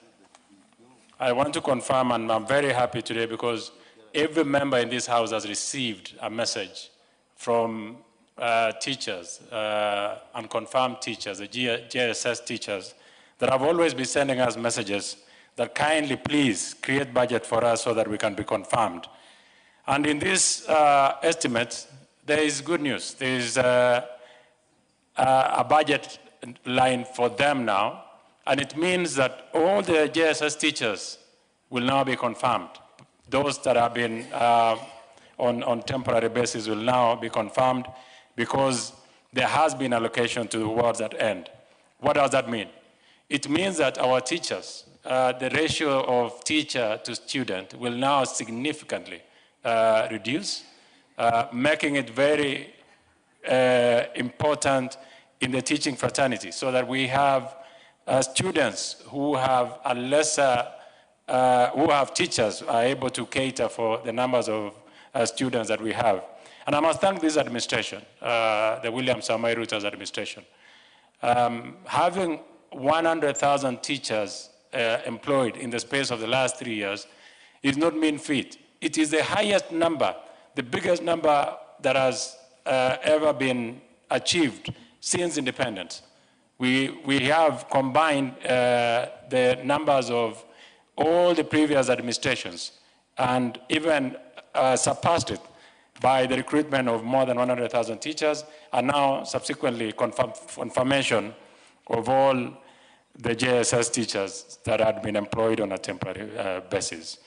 Speaker 7: I want to confirm, and I'm very happy today because every member in this House has received a message from teachers, and confirmed teachers, the JSS teachers, that have always been sending us messages that kindly please create budget for us so that we can be confirmed. And in this estimate, there is good news. There is a budget line for them now, and it means that all the JSS teachers will now be confirmed. Those that have been on temporary basis will now be confirmed because there has been allocation towards that end. What does that mean? It means that our teachers, the ratio of teacher to student will now significantly reduce, making it very important in the teaching fraternity so that we have students who have a lesser, who have teachers are able to cater for the numbers of students that we have. And I must thank this administration, the William Samoei Ruto's administration. Having 100,000 teachers employed in the space of the last 3 years is not mean feat. It is the highest number, the biggest number that has ever been achieved since independence. We have combined the numbers of all the previous administrations and even surpassed it by the recruitment of more than 100,000 teachers, and now subsequently confirmation of all the JSS teachers that had been employed on a temporary basis.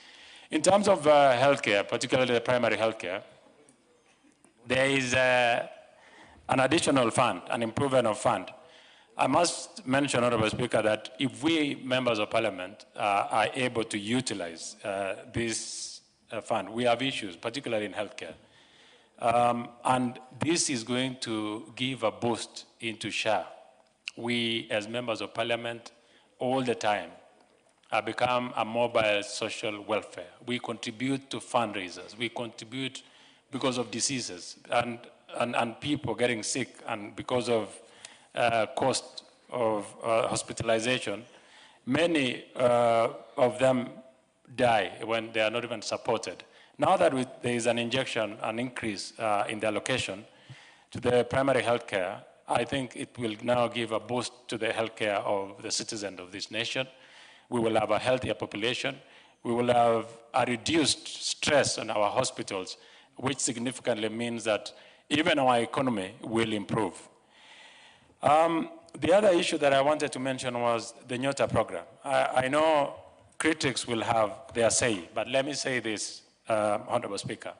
Speaker 7: In terms of healthcare, particularly the primary healthcare, there is an additional fund, an improvement of fund. I must mention, Honorable Speaker, that if we members of Parliament are able to utilize this fund, we have issues, particularly in healthcare. And this is going to give a boost into SHA. We, as members of Parliament, all the time, have become a mobile social welfare. We contribute to fundraisers. We contribute because of diseases and people getting sick, and because of cost of hospitalization. Many of them die when they are not even supported. Now that there is an injection, an increase in the allocation to the primary health care, I think it will now give a boost to the healthcare of the citizens of this nation. We will have a healthier population. We will have a reduced stress on our hospitals, which significantly means that even our economy will improve. The other issue that I wanted to mention was the Nyota program. I know critics will have their say, but let me say this, Honorable Speaker.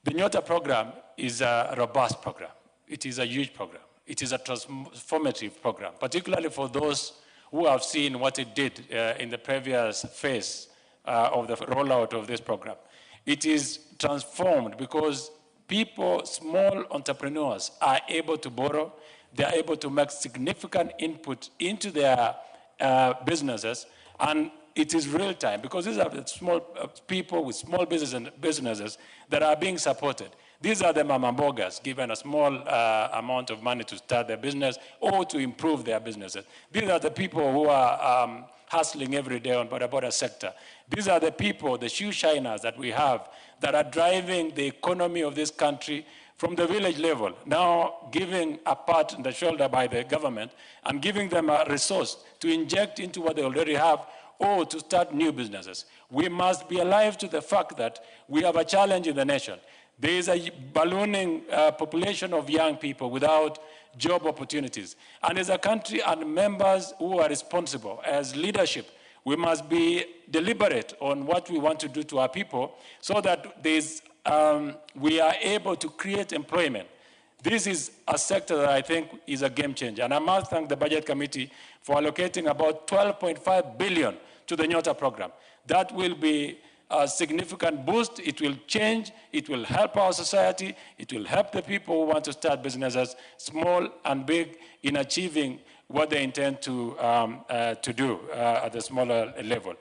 Speaker 7: The Nyota program is a robust program. It is a huge program. It is a transformative program, particularly for those who have seen what it did in the previous phase of the rollout of this program. It is transformed because people, small entrepreneurs, are able to borrow. They are able to make significant input into their businesses, and it is real time because these are the small people with small businesses that are being supported. These are the mama mbogas given a small amount of money to start their business or to improve their businesses. These are the people who are hustling every day on border sector. These are the people, the shoe shiners that we have that are driving the economy of this country from the village level, now giving a pat on the shoulder by the government and giving them a resource to inject into what they already have or to start new businesses. We must be alive to the fact that we have a challenge in the nation. There is a ballooning population of young people without job opportunities. And as a country and members who are responsible as leadership, we must be deliberate on what we want to do to our people so that we are able to create employment. This is a sector that I think is a game changer. And I must thank the Budget Committee for allocating about 12.5 billion to the Nyota program. That will be a significant boost. It will change. It will help our society. It will help the people who want to start businesses, small and big, in achieving what they intend to do at the smaller level.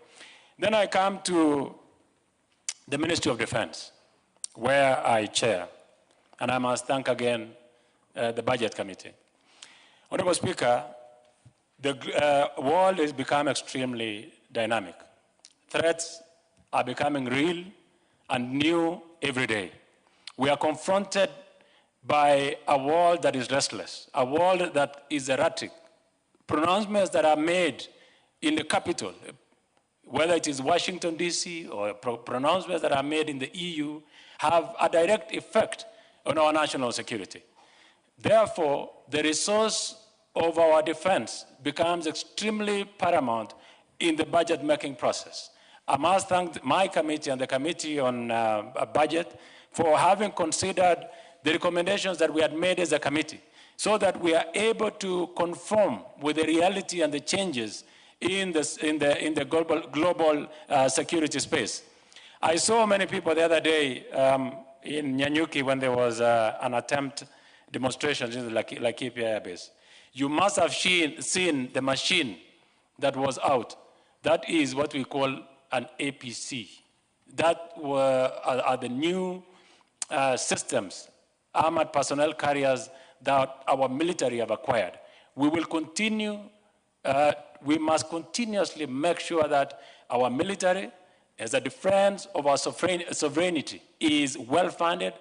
Speaker 7: Then I come to the Ministry of Defense, where I chair. And I must thank again the Budget Committee. Honorable Speaker, the world has become extremely dynamic. Threats are becoming real and new every day. We are confronted by a world that is restless, a world that is erratic. Pronouncements that are made in the capital, whether it is Washington, D.C., or pronouncements that are made in the EU, have a direct effect on our national security. Therefore, the resource of our defense becomes extremely paramount in the budget-making process. I must thank my committee and the Committee on Budget for having considered the recommendations that we had made as a committee, so that we are able to conform with the reality and the changes in the global security space. I saw many people the other day in Nyanyuki when there was an attempt demonstration in the Laikipia Air Base. You must have seen the machine that was out. That is what we call an APC. That are the new systems, armored personnel carriers that our military have acquired. We will continue, we must continuously make sure that our military, as a defense of our sovereignty, is well-funded,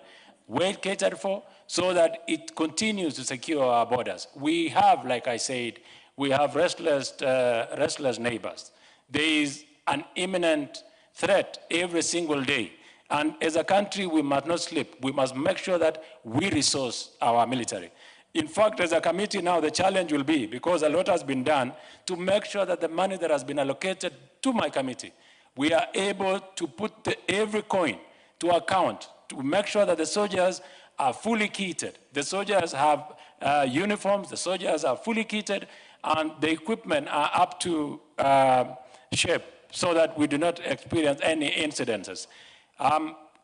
Speaker 7: well-catered for, so that it continues to secure our borders. We have, like I said, we have restless neighbors. There is an imminent threat every single day. And as a country, we must not sleep. We must make sure that we resource our military. In fact, as a committee now, the challenge will be, because a lot has been done, to make sure that the money that has been allocated to my committee, we are able to put every coin to account, to make sure that the soldiers are fully kitted. The soldiers have uniforms, the soldiers are fully kitted, and the equipment are up to shape so that we do not experience any incidences.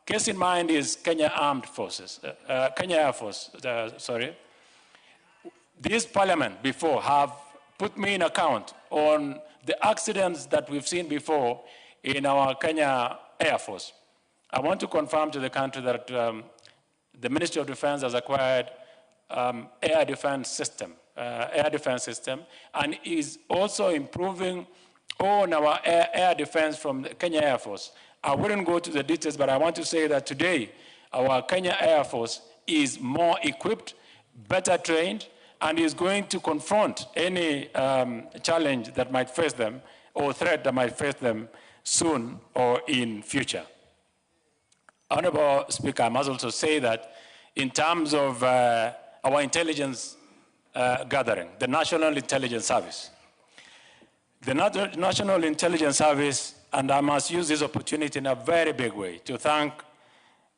Speaker 7: Case in mind is Kenya Armed Forces, Kenya Air Force, sorry. This parliament before have put me in account on the accidents that we've seen before in our Kenya Air Force. I want to confirm to the country that the Ministry of Defense has acquired air defense system, and is also improving on our air defense from the Kenya Air Force. I wouldn't go to the details, but I want to say that today, our Kenya Air Force is more equipped, better trained, and is going to confront any challenge that might face them or threat that might face them soon or in future. Honorable Speaker, I must also say that in terms of our intelligence gathering, the National Intelligence Service. The National Intelligence Service, and I must use this opportunity in a very big way to thank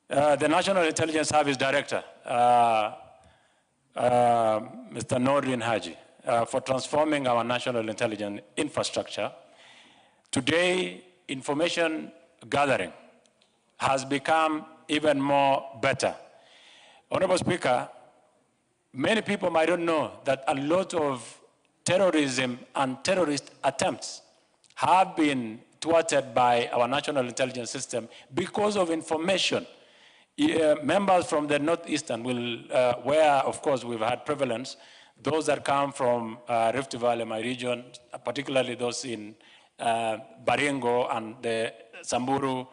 Speaker 7: the National Intelligence Service Director, Mr. Nordin Haji, for transforming our national intelligence infrastructure. Today, information gathering has become even more better. Honorable Speaker, many people might not know that a lot of terrorism and terrorist attempts have been thwarted by our national intelligence system because of information. Members from the Northeastern will, where of course we've had prevalence, those that come from Rift Valley, my region, particularly those in Baringo and the Samburu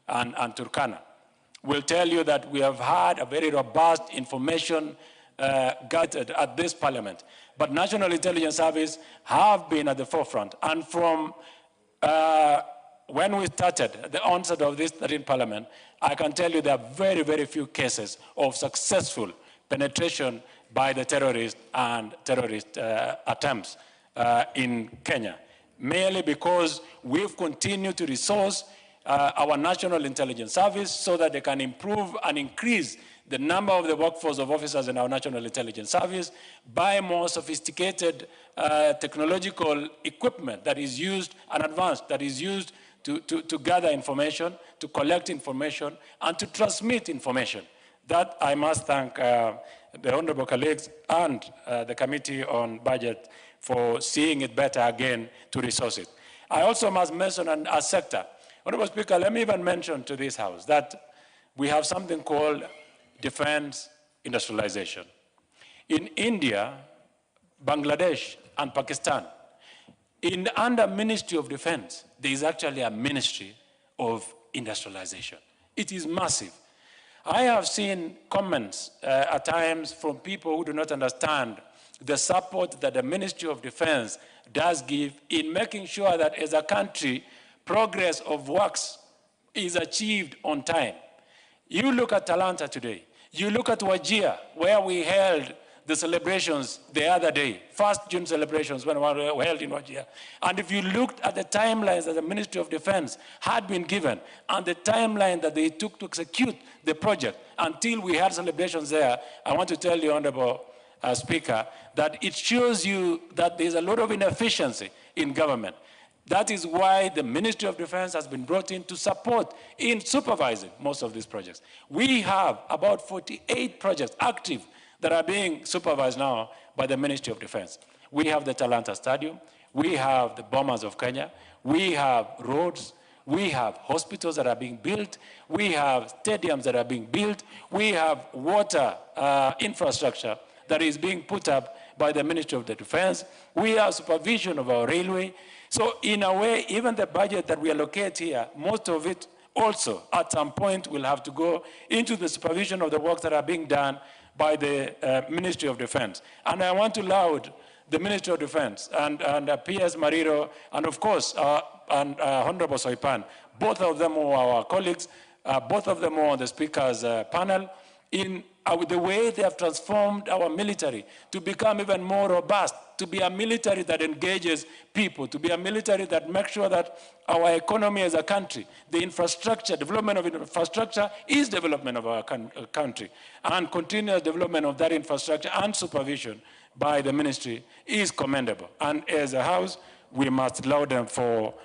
Speaker 7: and Turkana, will tell you that we have had a very robust information gathered at this parliament. But National Intelligence Service have been at the forefront. And from when we started the onset of this 13th parliament, I can tell you there are very, very few cases of successful penetration by the terrorists and terrorist attempts in Kenya, merely because we've continued to resource our National Intelligence Service so that they can improve and increase the number of the workforce of officers in our National Intelligence Service, buy more sophisticated technological equipment that is used and advanced, that is used to gather information, to collect information, and to transmit information. That I must thank the honorable colleagues and the Committee on Budget for seeing it better again to resource it. I also must mention a sector. Honorable Speaker, let me even mention to this House that we have something called defense industrialization. In India, Bangladesh, and Pakistan, under Ministry of Defense, there is actually a Ministry of Industrialization. It is massive. I have seen comments at times from people who do not understand the support that the Ministry of Defense does give in making sure that as a country, progress of works is achieved on time. You look at Talanta today. You look at Wajir, where we held the celebrations the other day, 1st June celebrations when we were held in Wajir. And if you looked at the timelines that the Ministry of Defense had been given and the timeline that they took to execute the project until we had celebrations there, I want to tell you, Honorable Speaker, that it shows you that there's a lot of inefficiency in government. That is why the Ministry of Defense has been brought in to support in supervising most of these projects. We have about 48 projects active that are being supervised now by the Ministry of Defense. We have the Talanta Stadium, we have the Bombers of Kenya, we have roads, we have hospitals that are being built, we have stadiums that are being built, we have water infrastructure that is being put up by the Ministry of the Defense, we have supervision of our railway. So in a way, even the budget that we allocate here, most of it also at some point will have to go into the supervision of the works that are being done by the Ministry of Defense. And I want to laud the Ministry of Defense and P.S. Mariro and of course, Honorable Soipan, both of them are our colleagues, both of them are on the Speaker's panel, in the way they have transformed our military to become even more robust, to be a military that engages people, to be a military that makes sure that our economy as a country, the infrastructure, development of infrastructure is development of our country, and continuous development of that infrastructure and supervision by the ministry is commendable. And as a House, we must laud them for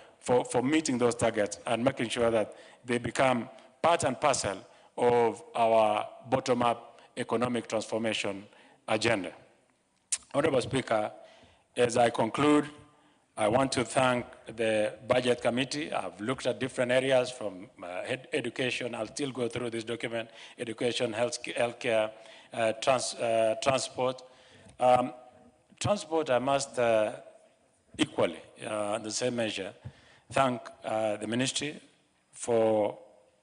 Speaker 7: meeting those targets and making sure that they become part and parcel of our bottom-up economic transformation agenda. Honorable Speaker, as I conclude, I want to thank the Budget Committee. I've looked at different areas from education. I'll still go through this document, education, healthcare, transport. Transport, I must equally, in the same measure, thank the ministry for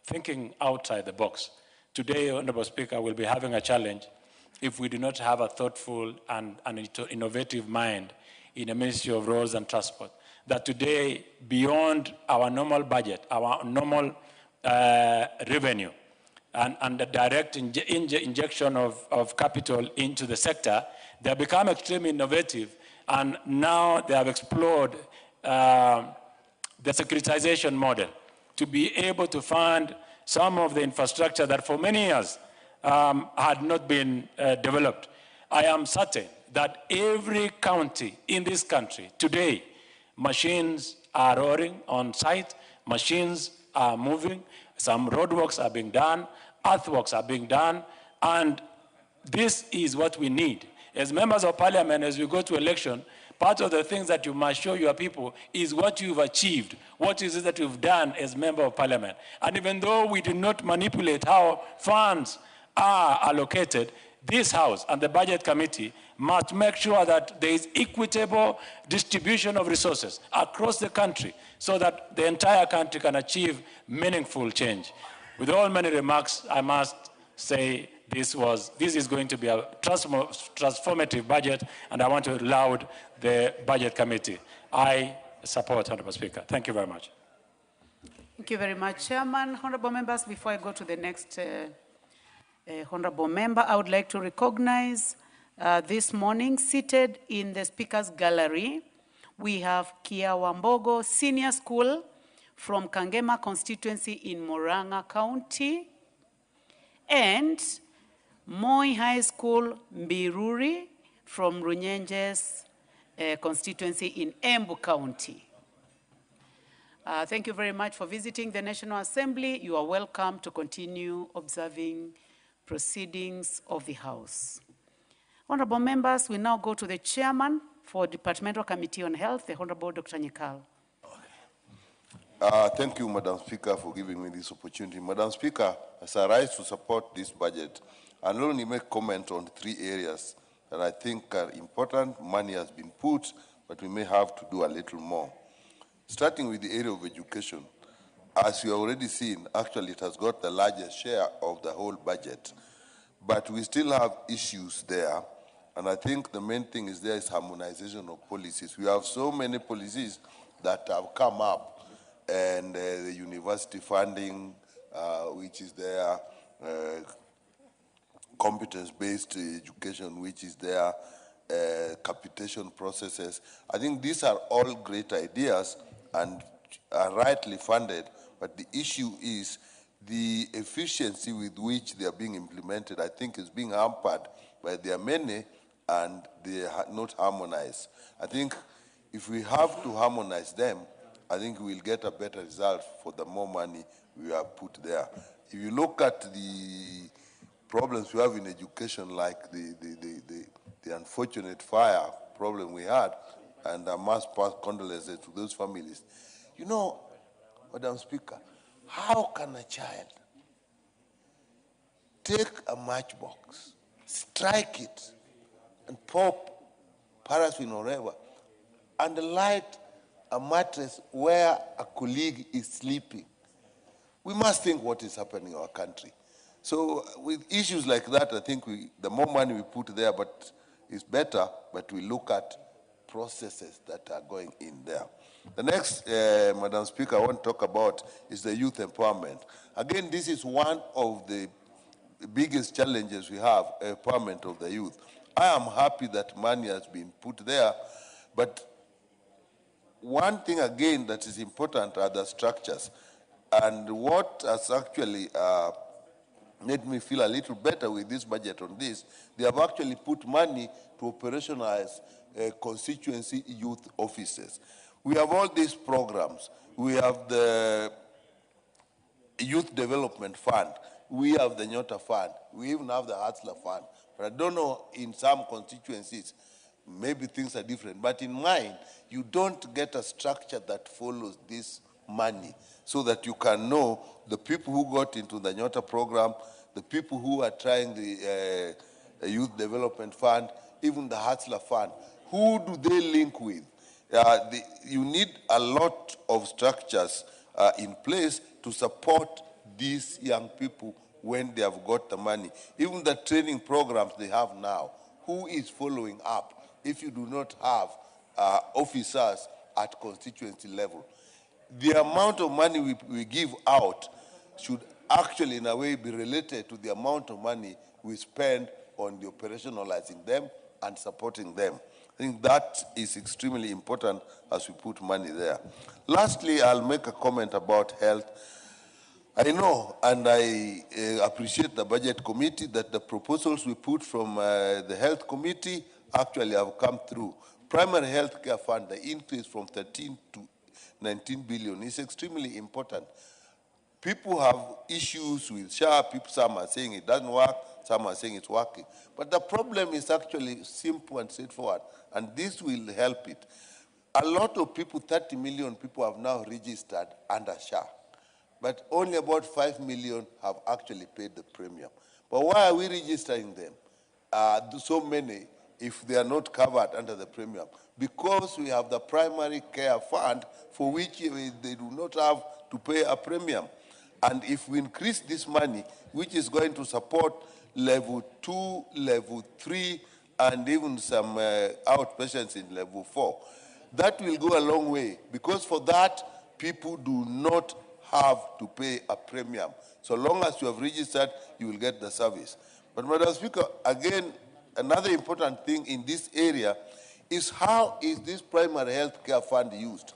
Speaker 7: thinking outside the box. Today, Honorable Speaker, we'll be having a challenge if we do not have a thoughtful and an innovative mind in the Ministry of Roads and Transport. That today, beyond our normal budget, our normal revenue, and the direct injection of capital into the sector, they have become extremely innovative, and now they have explored the securitization model to be able to fund some of the infrastructure that for many years had not been developed. I am certain that every county in this country today, machines are roaring on site, machines are moving, some roadworks are being done, earthworks are being done, and this is what we need. As members of parliament, as we go to election, part of the things that you must show your people is what you've achieved. What is it that you've done as member of parliament? And even though we do not manipulate how funds are allocated, this House and the Budget Committee must make sure that there is equitable distribution of resources across the country so that the entire country can achieve meaningful change. With all many remarks, I must say this is going to be a transformative budget, and I want to laud the Budget Committee. I support, Honorable Speaker. Thank you very much.
Speaker 6: Thank you very much, Chairman. Honorable members, before I go to the next honorable member, I would like to recognize this morning, seated in the Speaker's Gallery, we have Kia Wambogo Senior School from Kangema constituency in Murang'a County, and Moi High School Mbiruri from Runyenjes constituency in Embu County. Thank you very much for visiting the National Assembly. You are welcome to continue observing proceedings of the House. Honorable members, we now go to the chairman for Departmental Committee on Health, the Honorable Dr. Nyikal.
Speaker 8: Thank you, Madam Speaker, for giving me this opportunity. Madam Speaker, as I rise to support this budget, I'll only make comment on 3 areas that I think are important. Money has been put, but we may have to do a little more. Starting with the area of education, as you have already seen, actually it has got the largest share of the whole budget, but we still have issues there, and I think the main thing is there is harmonization of policies. We have so many policies that have come up, and the university funding, which is there, competence-based education, which is there, capitation processes. I think these are all great ideas and are rightly funded, but the issue is the efficiency with which they are being implemented, I think, is being hampered by there are many and they are not harmonized. I think if we have to harmonize them, I think we'll get a better result for the more money we have put there. If you look at the problems we have in education, like the unfortunate fire problem we had, and I must pass condolences to those families. You know, Madam Speaker, how can a child take a matchbox, strike it, and pop paraffin or whatever, and light a mattress where a colleague is sleeping? We must think what is happening in our country. So with issues like that, I think the more money we put there, but it's better, but we look at processes that are going in there. The next, Madam Speaker, I want to talk about is the youth empowerment. Again, this is one of the biggest challenges we have, empowerment of the youth. I am happy that money has been put there, but one thing again that is important are the structures. And what has actually made me feel a little better with this budget on this, they have actually put money to operationalize constituency youth offices. We have all these programs. We have the Youth Development Fund. We have the Nyota Fund. We even have the Hatzler Fund. But I don't know, in some constituencies, maybe things are different. But in mine, you don't get a structure that follows this money so that you can know the people who got into the Nyota program, the people who are trying the Youth Development Fund, even the Hatzler Fund. Who do they link with? You need a lot of structures in place to support these young people when they have got the money. Even the training programs they have now, who is following up if you do not have officers at constituency level? The amount of money we give out should actually, in a way, be related to the amount of money we spend on the operationalizing them and supporting them. I think that is extremely important as we put money there. Lastly, I'll make a comment about health. I know, and I appreciate the budget committee, that the proposals we put from the health committee actually have come through. Primary health care fund, the increase from 13 to 19 billion is extremely important. People have issues with SHA. Some are saying it doesn't work, some are saying it's working. But the problem is actually simple and straightforward, and this will help it. A lot of people, 30 million people, have now registered under SHA, but only about 5 million have actually paid the premium. But why are we registering them? So many, if they are not covered under the premium? Because we have the primary care fund for which they do not have to pay a premium. And if we increase this money, which is going to support level 2, level 3, and even some outpatients in level 4, that will go a long way, because for that, people do not have to pay a premium. So long as you have registered, you will get the service. But Madam Speaker, again, another important thing in this area is how is this primary health care fund used?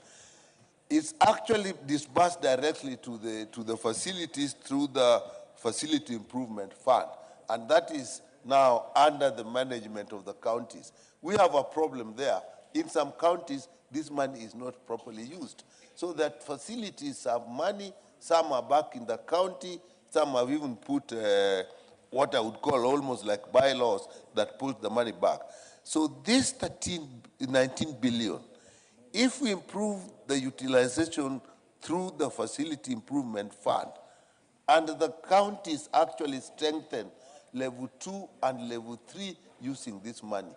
Speaker 8: It's actually disbursed directly to the facilities through the Facility Improvement Fund, and that is now under the management of the counties. We have a problem there. In some counties, this money is not properly used, so that facilities have money, some are back in the county, some have even put what I would call almost like bylaws that pull the money back. So this 19 billion, if we improve the utilization through the Facility Improvement Fund, and the counties actually strengthen level 2 and level 3 using this money.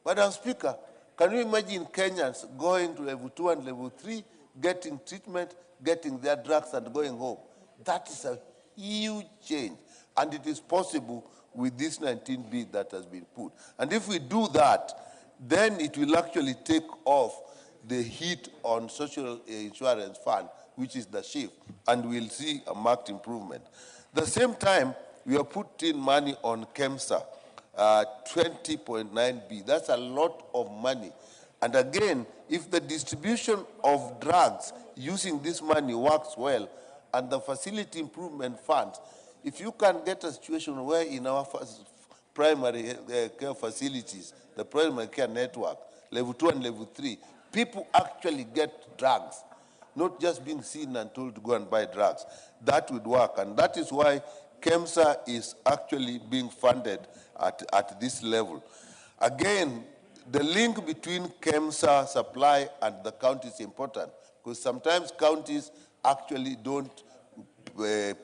Speaker 8: Madam Speaker, can you imagine Kenyans going to level 2 and level 3, getting treatment, getting their drugs and going home? That is a huge change, and it is possible with this 19B that has been put. And if we do that, then it will actually take off the hit on social insurance fund, which is the shift, and we'll see a marked improvement. At the same time, we have put in money on KEMSA, 20.9 B. That's a lot of money. And again, if the distribution of drugs using this money works well, and the facility improvement funds, if you can get a situation where in our primary care facilities, the primary care network, level 2 and level 3, people actually get drugs, not just being seen and told to go and buy drugs. That would work, and that is why KEMSA is actually being funded at this level. Again, the link between KEMSA supply and the county is important, because sometimes counties actually don't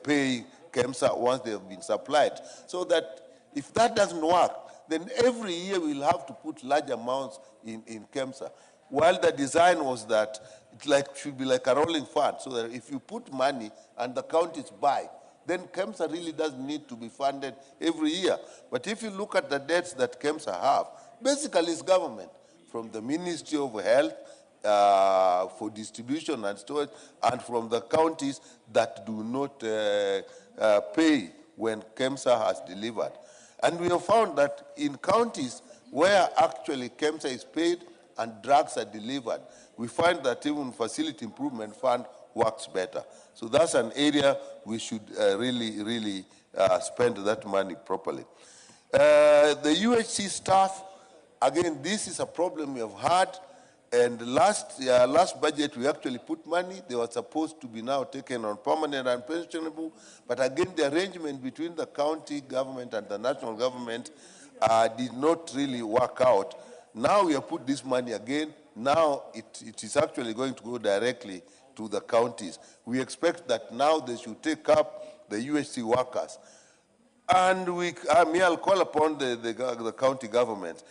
Speaker 8: pay KEMSA once they have been supplied. So that if that doesn't work, then every year we'll have to put large amounts in KEMSA. While the design was that it should be like a rolling fund, so that if you put money and the counties buy, then KEMSA really doesn't need to be funded every year. But if you look at the debts that KEMSA have, basically it's government, from the Ministry of Health for distribution and storage, and from the counties that do not pay when KEMSA has delivered. And we have found that in counties where actually KEMSA is paid and drugs are delivered, we find that even facility improvement fund works better. So that's an area we should really spend that money properly. The UHC staff, again, this is a problem we have had. And last budget, we actually put money. They were supposed to be now taken on permanent and pensionable. But again, the arrangement between the county government and the national government did not really work out. Now we have put this money again. Now it is actually going to go directly to the counties. We expect that now they should take up the UHC workers. And I'll call upon the county government.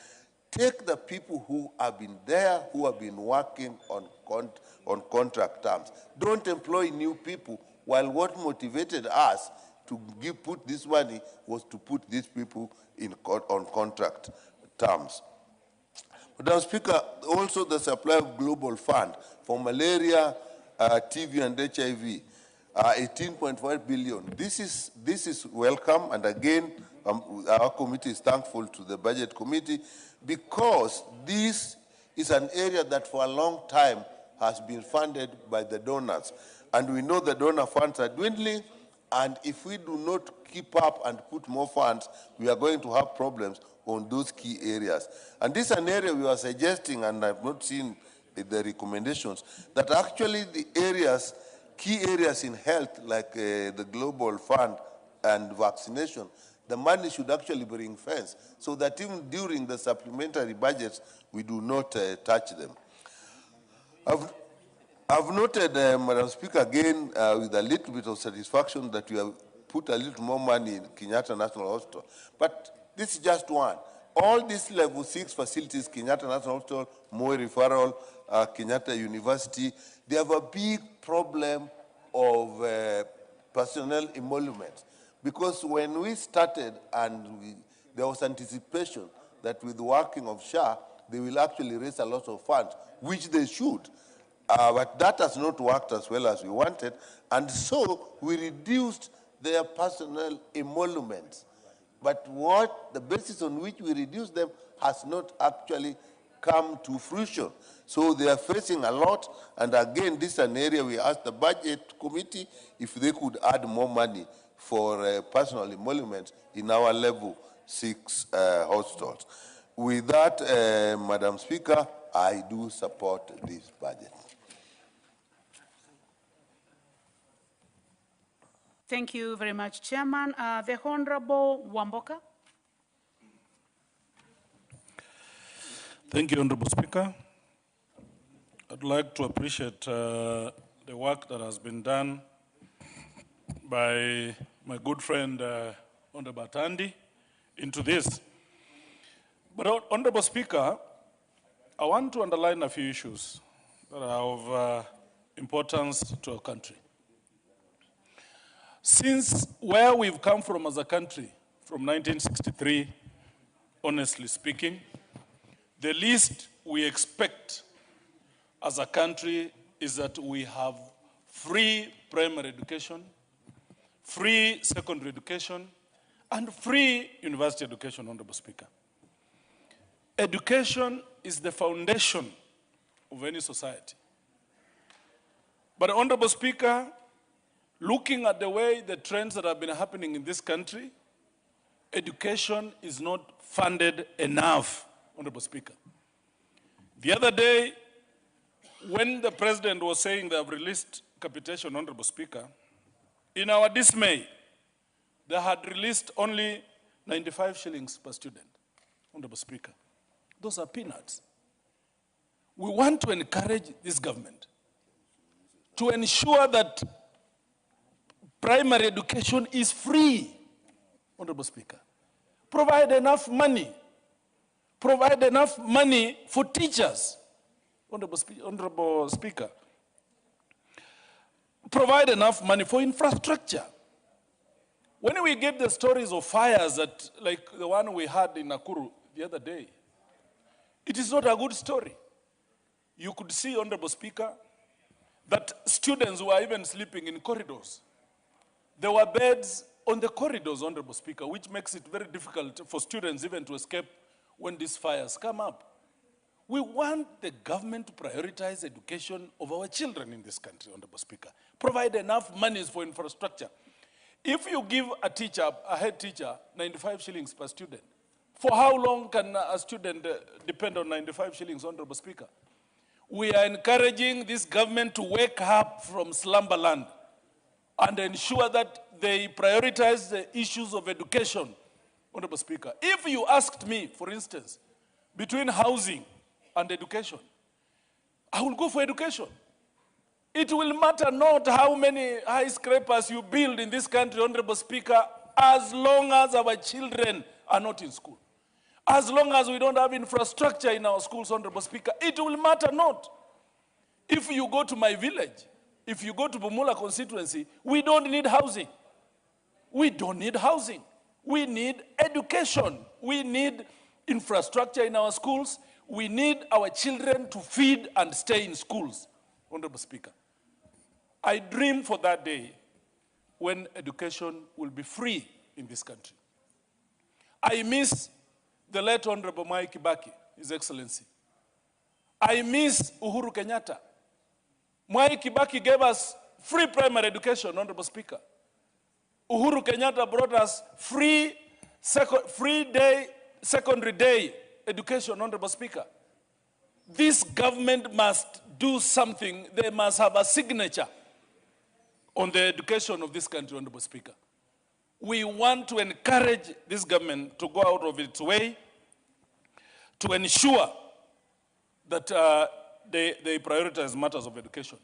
Speaker 8: Take the people who have been there, who have been working on contract terms. Don't employ new people, while what motivated us to put this money was to put these people on contract terms. Madam Speaker, also the supply of global fund for malaria, TB and HIV, 18.5 billion. This is welcome, and again, our committee is thankful to the budget committee, because this is an area that for a long time has been funded by the donors. And we know the donor funds are dwindling, and if we do not keep up and put more funds, we are going to have problems on those key areas. And this is an area we are suggesting, and I've not seen the recommendations, that actually the areas, key areas in health, like the global fund and vaccination, the money should actually be ring-fenced, so that even during the supplementary budgets, we do not touch them. I've noted, Madam Speaker, again, with a little bit of satisfaction, that we have put a little more money in Kenyatta National Hospital. But this is just one. All these level 6 facilities, Kenyatta National Hospital, Moi Referral, Kenyatta University, they have a big problem of personnel emolument. Because when we started, and there was anticipation that with the working of SHA, they will actually raise a lot of funds, which they should. But that has not worked as well as we wanted, and so we reduced their personnel emoluments. But the basis on which we reduced them has not actually come to fruition. So they are facing a lot, and again, this is an area we asked the budget committee if they could add more money for personal emoluments in our level 6 hospitals. With that, Madam Speaker, I do support this budget.
Speaker 6: Thank you very much, Chairman. The Honorable Wamboka.
Speaker 9: Thank you, Honorable Speaker. I'd like to appreciate the work that has been done by my good friend, Honorable Tandi, into this. But, Honorable Speaker, I want to underline a few issues that are of importance to our country. Since where we've come from as a country, from 1963, honestly speaking, the least we expect as a country is that we have free primary education, free secondary education, and free university education, Honorable Speaker. Education is the foundation of any society. But Honorable Speaker, looking at the way the trends that have been happening in this country, education is not funded enough, Honorable Speaker. The other day, when the President was saying they have released capitation, Honorable Speaker, in our dismay, they had released only 95 shillings per student, Honorable Speaker. Those are peanuts. We want to encourage this government to ensure that primary education is free, Honorable Speaker. Provide enough money. Provide enough money for teachers, Honorable Speaker. Provide enough money for infrastructure. When we get the stories of fires that, like the one we had in Nakuru the other day, it is not a good story. You could see, Honorable Speaker, that students were even sleeping in corridors. There were beds on the corridors, Honorable Speaker, which makes it very difficult for students even to escape when these fires come up. We want the government to prioritize education of our children in this country, Honorable Speaker. Provide enough monies for infrastructure. If you give a teacher, a head teacher, 95 shillings per student, for how long can a student depend on 95 shillings, Honorable Speaker? We are encouraging this government to wake up from slumberland and ensure that they prioritize the issues of education, Honorable Speaker. If you asked me, for instance, between housing and education, I will go for education. It will matter not how many skyscrapers you build in this country, Honorable Speaker, as long as our children are not in school. As long as we don't have infrastructure in our schools, Honorable Speaker, it will matter not. If you go to my village, if you go to Bumula constituency, we don't need housing. We don't need housing. We need education. We need infrastructure in our schools. We need our children to feed and stay in schools, Honorable Speaker. I dream for that day when education will be free in this country. I miss the late Honorable Mwai Kibaki, His Excellency. I miss Uhuru Kenyatta. Mwai Kibaki gave us free primary education, Honorable Speaker. Uhuru Kenyatta brought us free secondary day education, Honorable Speaker. This government must do something. They must have a signature on the education of this country, Honorable Speaker. We want to encourage this government to go out of its way to ensure that they prioritize matters of education.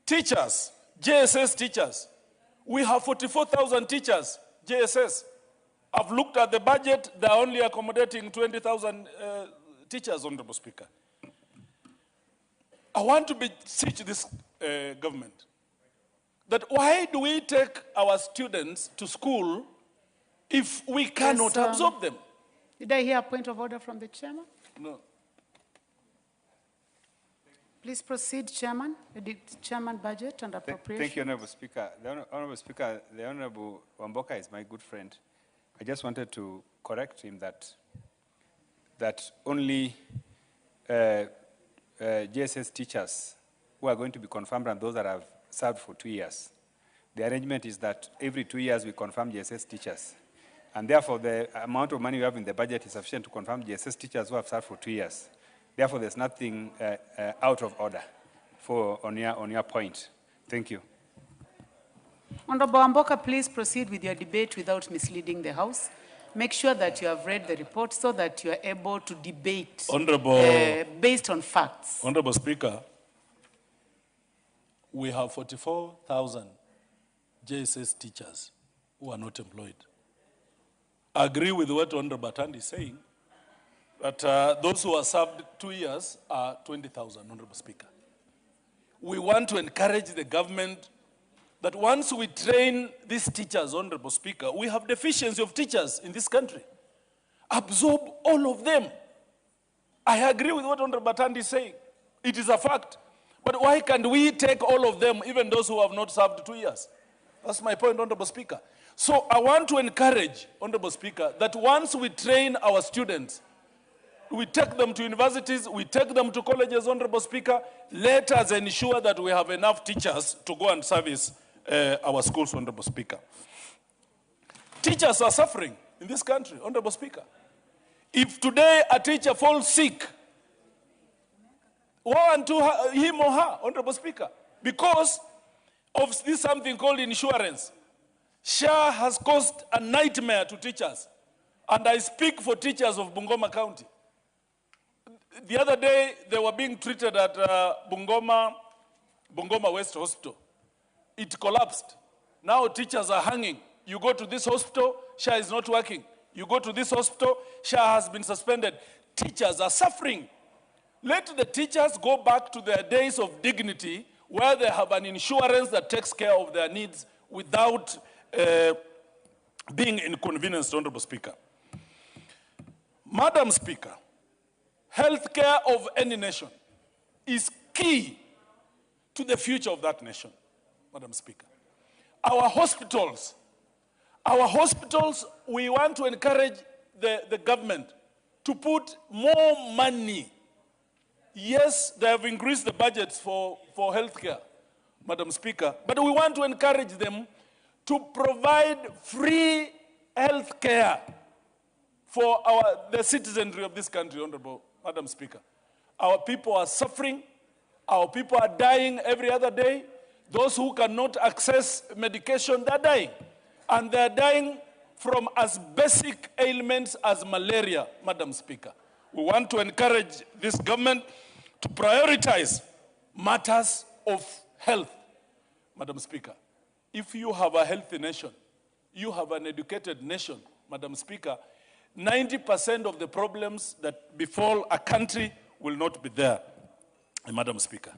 Speaker 9: Teachers, JSS teachers, we have 44,000 teachers, JSS. I've looked at the budget, they're only accommodating 20,000 teachers, Honorable Speaker. I want to beseech this government that why do we take our students to school if we cannot absorb them?
Speaker 6: Did I hear a point of order from the chairman?
Speaker 9: No.
Speaker 6: Please proceed, Chairman. Chairman, Budget and Appropriation.
Speaker 10: Thank you, Honorable Speaker. Honorable Speaker, the Honorable Wamboka is my good friend. I just wanted to correct him that only JSS teachers who are going to be confirmed and those that have served for 2 years. The arrangement is that every 2 years we confirm JSS teachers. And therefore, the amount of money we have in the budget is sufficient to confirm JSS teachers who have served for 2 years. Therefore, there's nothing out of order on your point. Thank you.
Speaker 6: Honorable Wamboka, please proceed with your debate without misleading the House. Make sure that you have read the report so that you are able to debate based on facts.
Speaker 9: Honorable Speaker, we have 44,000 JSS teachers who are not employed. I agree with what Honorable Batandi is saying, that those who are served 2 years are 20,000, Honorable Speaker. We want to encourage the government that once we train these teachers, Honorable Speaker, we have deficiency of teachers in this country. Absorb all of them. I agree with what Honorable Batandi is saying. It is a fact. But why can't we take all of them, even those who have not served 2 years? That's my point, Honorable Speaker. So I want to encourage, Honorable Speaker, that once we train our students, we take them to universities, we take them to colleges, Honorable Speaker, let us ensure that we have enough teachers to go and service our schools, Honorable Speaker. Teachers are suffering in this country, Honorable Speaker. If today a teacher falls sick, woe unto him or her, Honorable Speaker, because of this something called insurance. SHA has caused a nightmare to teachers, and I speak for teachers of Bungoma County. The other day, they were being treated at Bungoma West Hospital. It collapsed. Now teachers are hanging. You go to this hospital, SHA is not working. You go to this hospital, SHA has been suspended. Teachers are suffering. Let the teachers go back to their days of dignity where they have an insurance that takes care of their needs without being inconvenienced, Honorable Speaker. Madam Speaker, healthcare of any nation is key to the future of that nation, Madam Speaker. Our hospitals, we want to encourage the government to put more money. Yes, they have increased the budgets for healthcare, Madam Speaker, but we want to encourage them to provide free health care for the citizenry of this country, Honorable Madam Speaker. Our people are suffering. Our people are dying every other day. Those who cannot access medication, they're dying. And they're dying from as basic ailments as malaria, Madam Speaker. We want to encourage this government to prioritize matters of health, Madam Speaker. If you have a healthy nation, you have an educated nation, Madam Speaker, 90% of the problems that befall a country will not be there, Madam Speaker.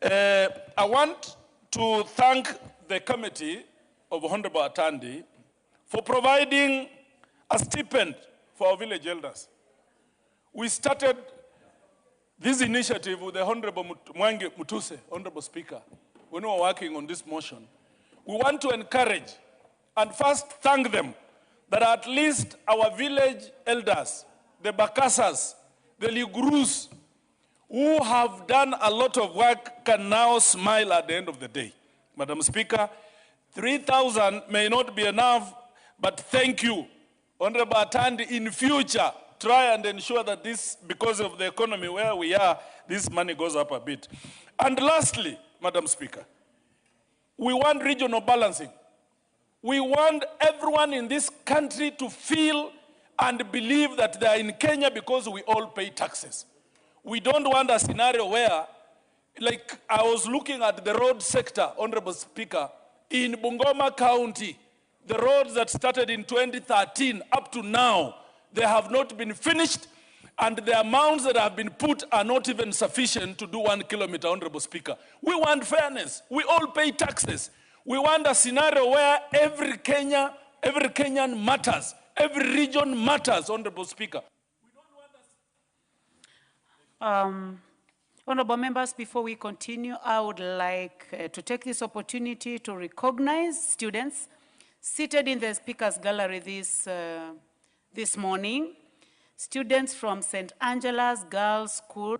Speaker 9: I want to thank the committee of Honorable Atandi for providing a stipend for our village elders. We started this initiative with the Honorable Mwangi Mutuse, Honorable Speaker, when we were working on this motion. We want to encourage and first thank them that at least our village elders, the Bakasas, the Ligrus, who have done a lot of work can now smile at the end of the day. Madam Speaker, 3,000 may not be enough, but thank you. Honorable Atandi, in future, try and ensure that this, because of the economy where we are, this money goes up a bit. And lastly, Madam Speaker, we want regional balancing. We want everyone in this country to feel and believe that they are in Kenya because we all pay taxes. We don't want a scenario where, like I was looking at the road sector, Honorable Speaker, in Bungoma County, the roads that started in 2013 up to now, they have not been finished, and the amounts that have been put are not even sufficient to do 1 kilometer, Honorable Speaker. We want fairness. We all pay taxes. We want a scenario where every Kenyan matters. Every region matters, Honorable Speaker.
Speaker 6: Honorable members, before we continue, I would like to take this opportunity to recognize students seated in the Speaker's Gallery this morning. Students from St. Angela's Girls' School